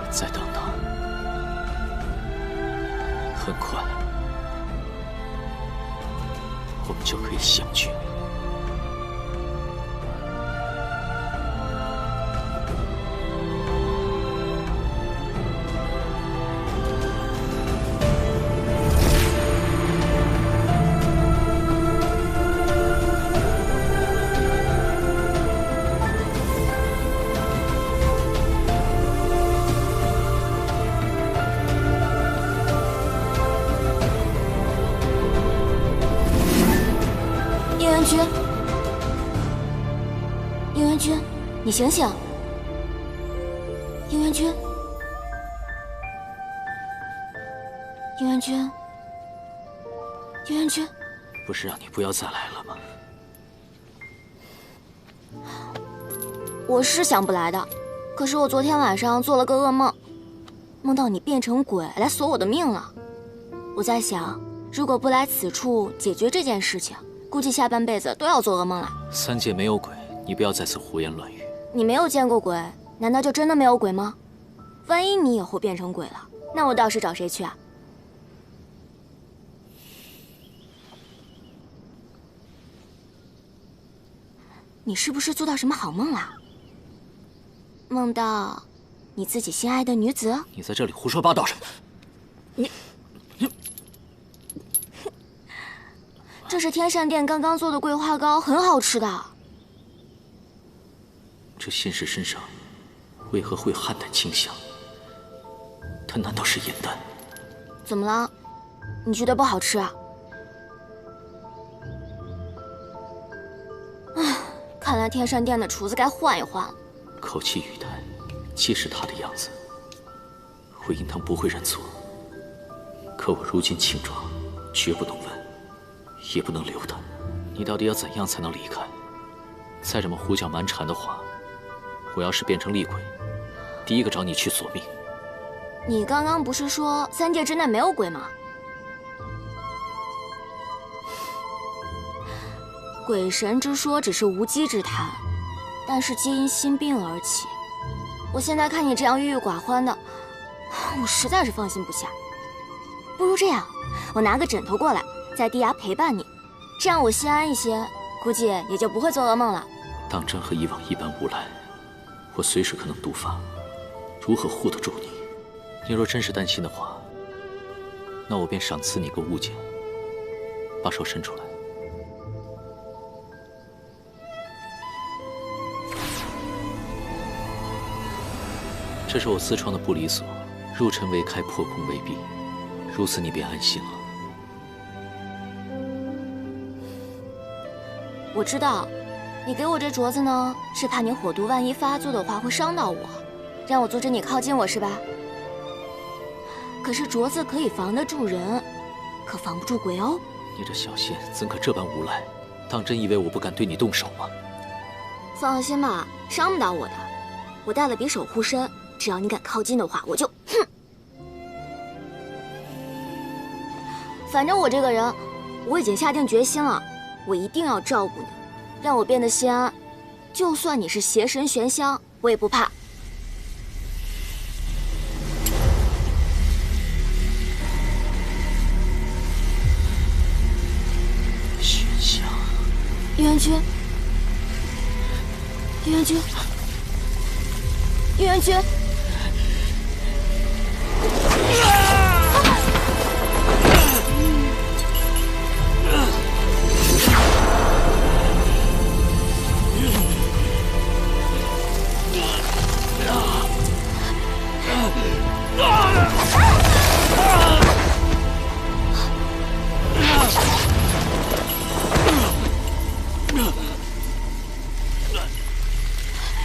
再等等，很快我们就可以相聚。应元君，你醒醒！应元君，应元君，应元君，不是让你不要再来了吗？我是想不来的，可是我昨天晚上做了个噩梦，梦到你变成鬼来索我的命了。我在想，如果不来此处解决这件事情，估计下半辈子都要做噩梦了。三界没有鬼，你不要再次胡言乱语。你没有见过鬼，难道就真的没有鬼吗？万一你以后变成鬼了，那我倒是找谁去啊？你是不是做到什么好梦了？梦到你自己心爱的女子？你在这里胡说八道什么？这这是天山殿刚刚做的桂花糕，很好吃的。这仙士身上为何会有汉丹清香？它难道是颜丹？怎么了？你觉得不好吃啊？唉，看来天山殿的厨子该换一换了。口气语态，皆是他的样子。回音堂不会认错，可我如今庆庄，绝不能问，也不能留他。你到底要怎样才能离开？再这么胡搅蛮缠的话，我要是变成厉鬼，第一个找你去索命。你刚刚不是说3界之内没有鬼吗？鬼神之说只是无稽之谈，但是皆因心病而起。我现在看你这样郁郁寡欢的，我实在是放心不下。不如这样，我拿个枕头过来，在地崖陪伴你，这样我心安一些，估计也就不会做噩梦了。当真和以往一般无赖，我随时可能毒发，如何护得住你？你若真是担心的话，那我便赏赐你个物件。把手伸出来。这是我私创的不离锁，入尘为开，破空为闭，如此你便安心了。我知道，你给我这镯子呢，是怕你火毒万一发作的话会伤到我，让我阻止你靠近我是吧？可是镯子可以防得住人，可防不住鬼哦。你这小仙怎可这般无赖？当真以为我不敢对你动手吗？放心吧，伤不到我的。我带了匕首护身，只要你敢靠近的话，我就哼。反正我这个人，我已经下定决心了，我一定要照顾你，让我变得心安。就算你是邪神玄香，我也不怕。玄香，叶元君，叶元君，叶元君。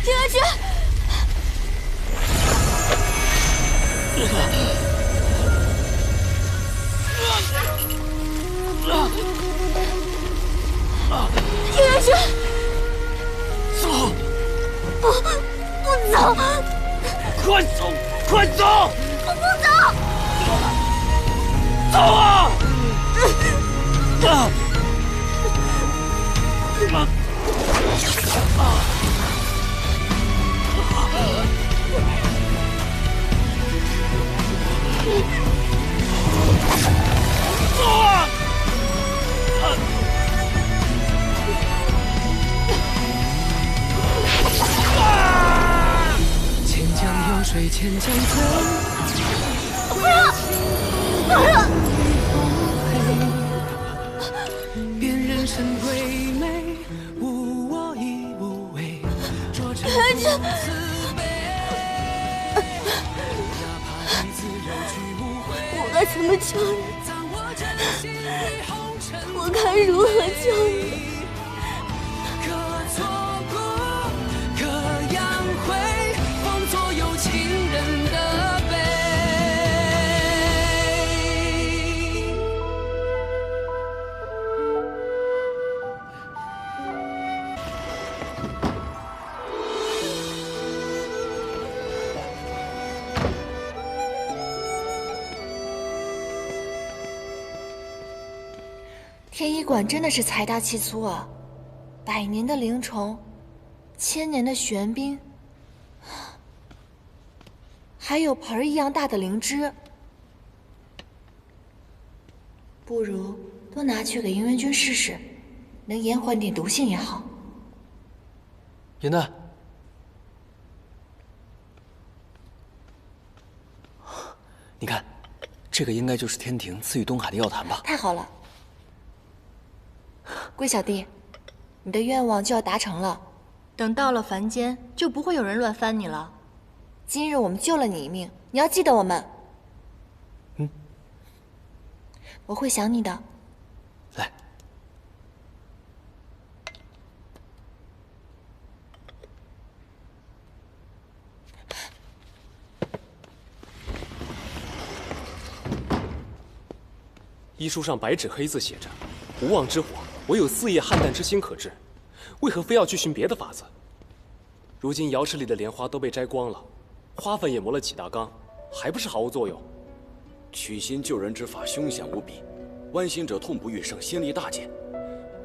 叶元君，叶元君，走！不走！快走！快走！我不走！走啊！走啊！千江有水千江醉，不要！不要！便人生鬼魅，无我亦无畏，浊尘元君，我该怎么救你？我该如何救你？可错过，可扬回，放作有情人的悲。天医馆真的是财大气粗啊！100年的灵虫，1000年的玄冰，还有盆儿一样大的灵芝，不如都拿去给银元君试试，能延缓点毒性也好。元旦，你看，这个应该就是天庭赐予东海的药坛吧？太好了。龟小弟，你的愿望就要达成了。等到了凡间，就不会有人乱翻你了。今日我们救了你一命，你要记得我们。我会想你的。来。医书上白纸黑字写着：“无妄之火，唯有四叶撼弹之心可治。”为何非要去寻别的法子？如今瑶池里的莲花都被摘光了，花粉也磨了几大缸，还不是毫无作用？取心救人之法凶险无比，剜心者痛不欲生，先例大减。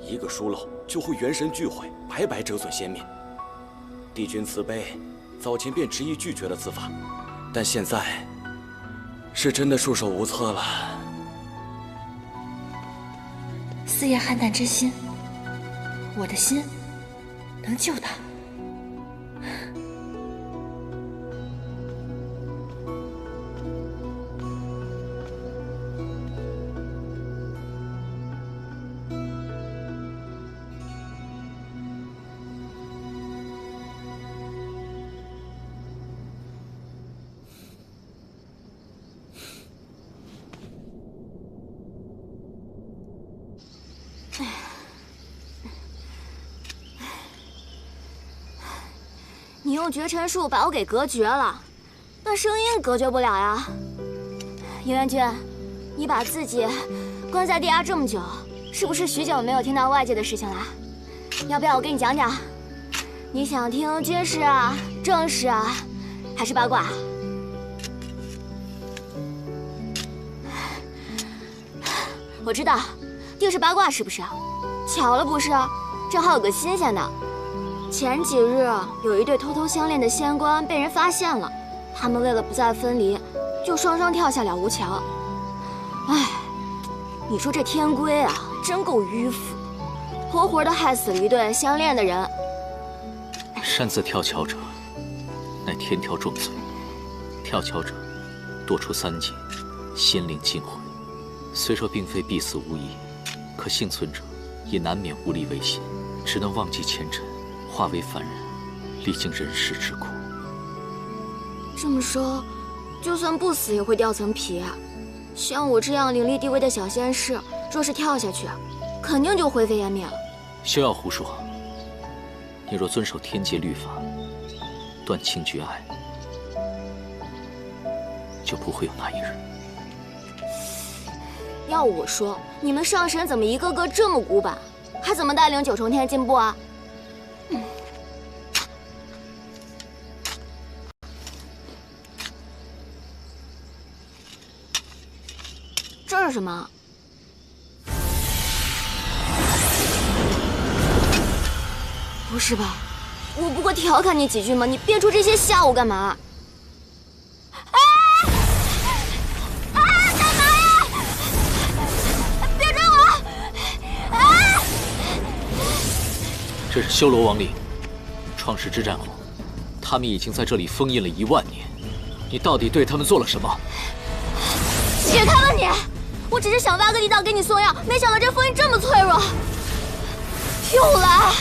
一个疏漏就会元神俱毁，白白折损仙命。帝君慈悲，早前便执意拒绝了此法，但现在是真的束手无策了。四叶撼弹之心，我的心能救他。你用绝尘术把我给隔绝了，那声音隔绝不了呀。应元君，你把自己关在地下这么久，是不是许久没有听到外界的事情了？要不要我给你讲讲？你想听军事啊、政事啊，还是八卦？我知道，定是八卦是不是？巧了不是？正好有个新鲜的。前几日有一对偷偷相恋的仙官被人发现了，他们为了不再分离，就双双跳下了无桥。哎，你说这天龟啊，真够迂腐，活活的害死了一对相恋的人。擅自跳桥者，乃天条重罪。跳桥者，堕出三界，仙灵尽毁。虽说并非必死无疑，可幸存者也难免无力为心，只能忘记前尘，化为凡人，历经人世之苦。这么说，就算不死也会掉层皮啊！像我这样灵力低微的小仙士，若是跳下去，肯定就灰飞烟灭了。休要胡说！你若遵守天界律法，断情绝爱，就不会有那一日。要我说，你们上神怎么一个个这么古板，还怎么带领九重天进步啊？这是什么？不是吧？我不过调侃你几句嘛，你编出这些吓我干嘛？干嘛呀？别追我！这是修罗王陵。创世之战后，他们已经在这里封印了10000年。你到底对他们做了什么？解开了你！我只是想挖个地道给你送药，没想到这封印这么脆弱。又来！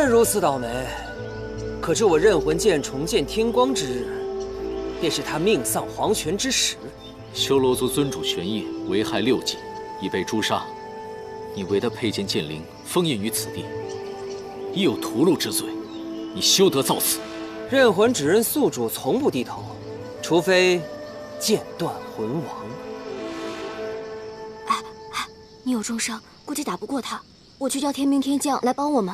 如此倒霉，可知我刃魂剑重见天光之日，便是他命丧黄泉之时。修罗族尊主玄烨为害6级，已被诛杀。你为他佩剑剑灵封印于此地，已有屠戮之罪，你休得造次。刃魂只认宿主从不低头，除非剑断魂亡。你有重伤，估计打不过他，我去叫天兵天将来帮我们。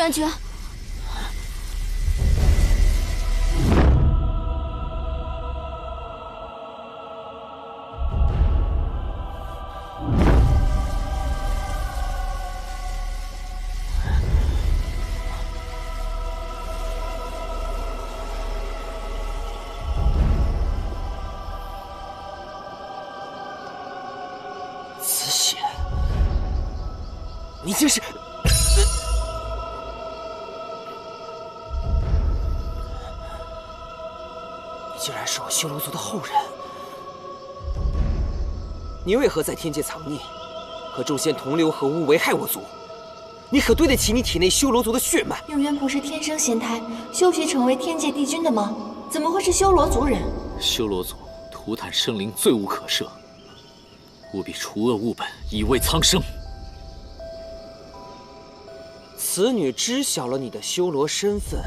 元君。此血，你这是……你竟然是我修罗族的后人！你为何在天界藏匿，和众仙同流合污，危害我族？你可对得起你体内修罗族的血脉？应渊不是天生仙胎，修习成为天界帝君的吗？怎么会是修罗族人？修罗族涂炭生灵，罪无可赦，务必除恶务本，以慰苍生。此女知晓了你的修罗身份，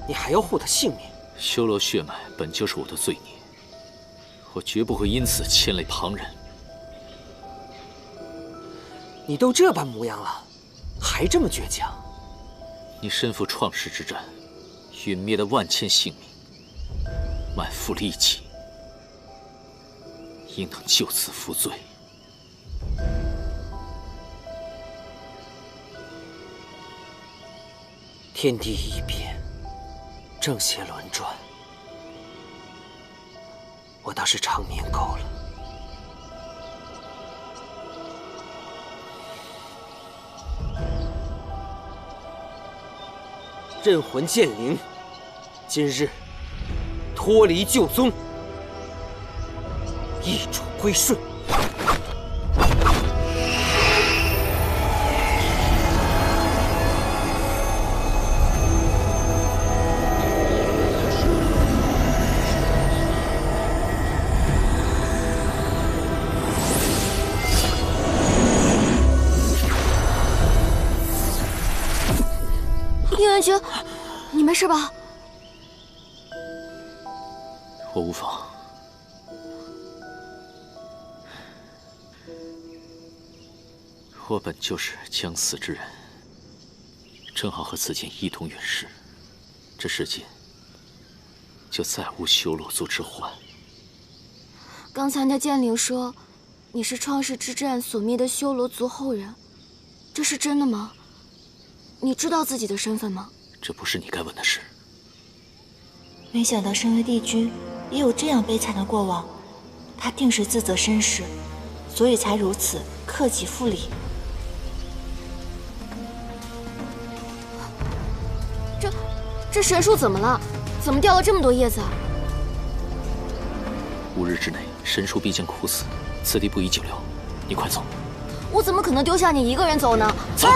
你还要护她性命？修罗血脉本就是我的罪孽，我绝不会因此牵累旁人。你都这般模样了，还这么倔强？你身负创世之战，殒灭了万千性命，满腹戾气，应当就此服罪。天地一变，正邪轮转，我倒是长眠够了。镇魂剑灵，今日脱离旧宗，易主归顺。应元君，你没事吧？我无妨。我本就是将死之人，正好和此剑一同陨石，这世间就再无修罗族之患。刚才那剑灵说，你是创世之战所灭的修罗族后人，这是真的吗？你知道自己的身份吗？这不是你该问的事。没想到身为帝君，也有这样悲惨的过往，他定是自责身世，所以才如此克己复礼。这神树怎么了？怎么掉了这么多叶子啊？5日之内，神树必将枯死，此地不宜久留。你快走！我怎么可能丢下你一个人走呢？走！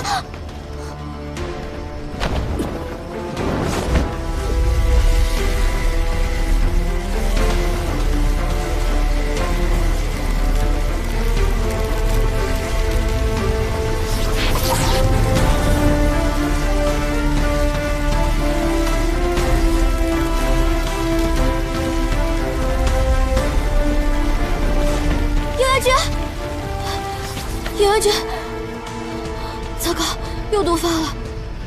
应元君，糟糕，又毒发了！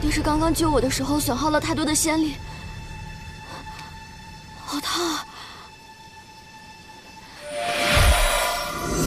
定是刚刚救我的时候损耗了太多的仙力，好烫啊！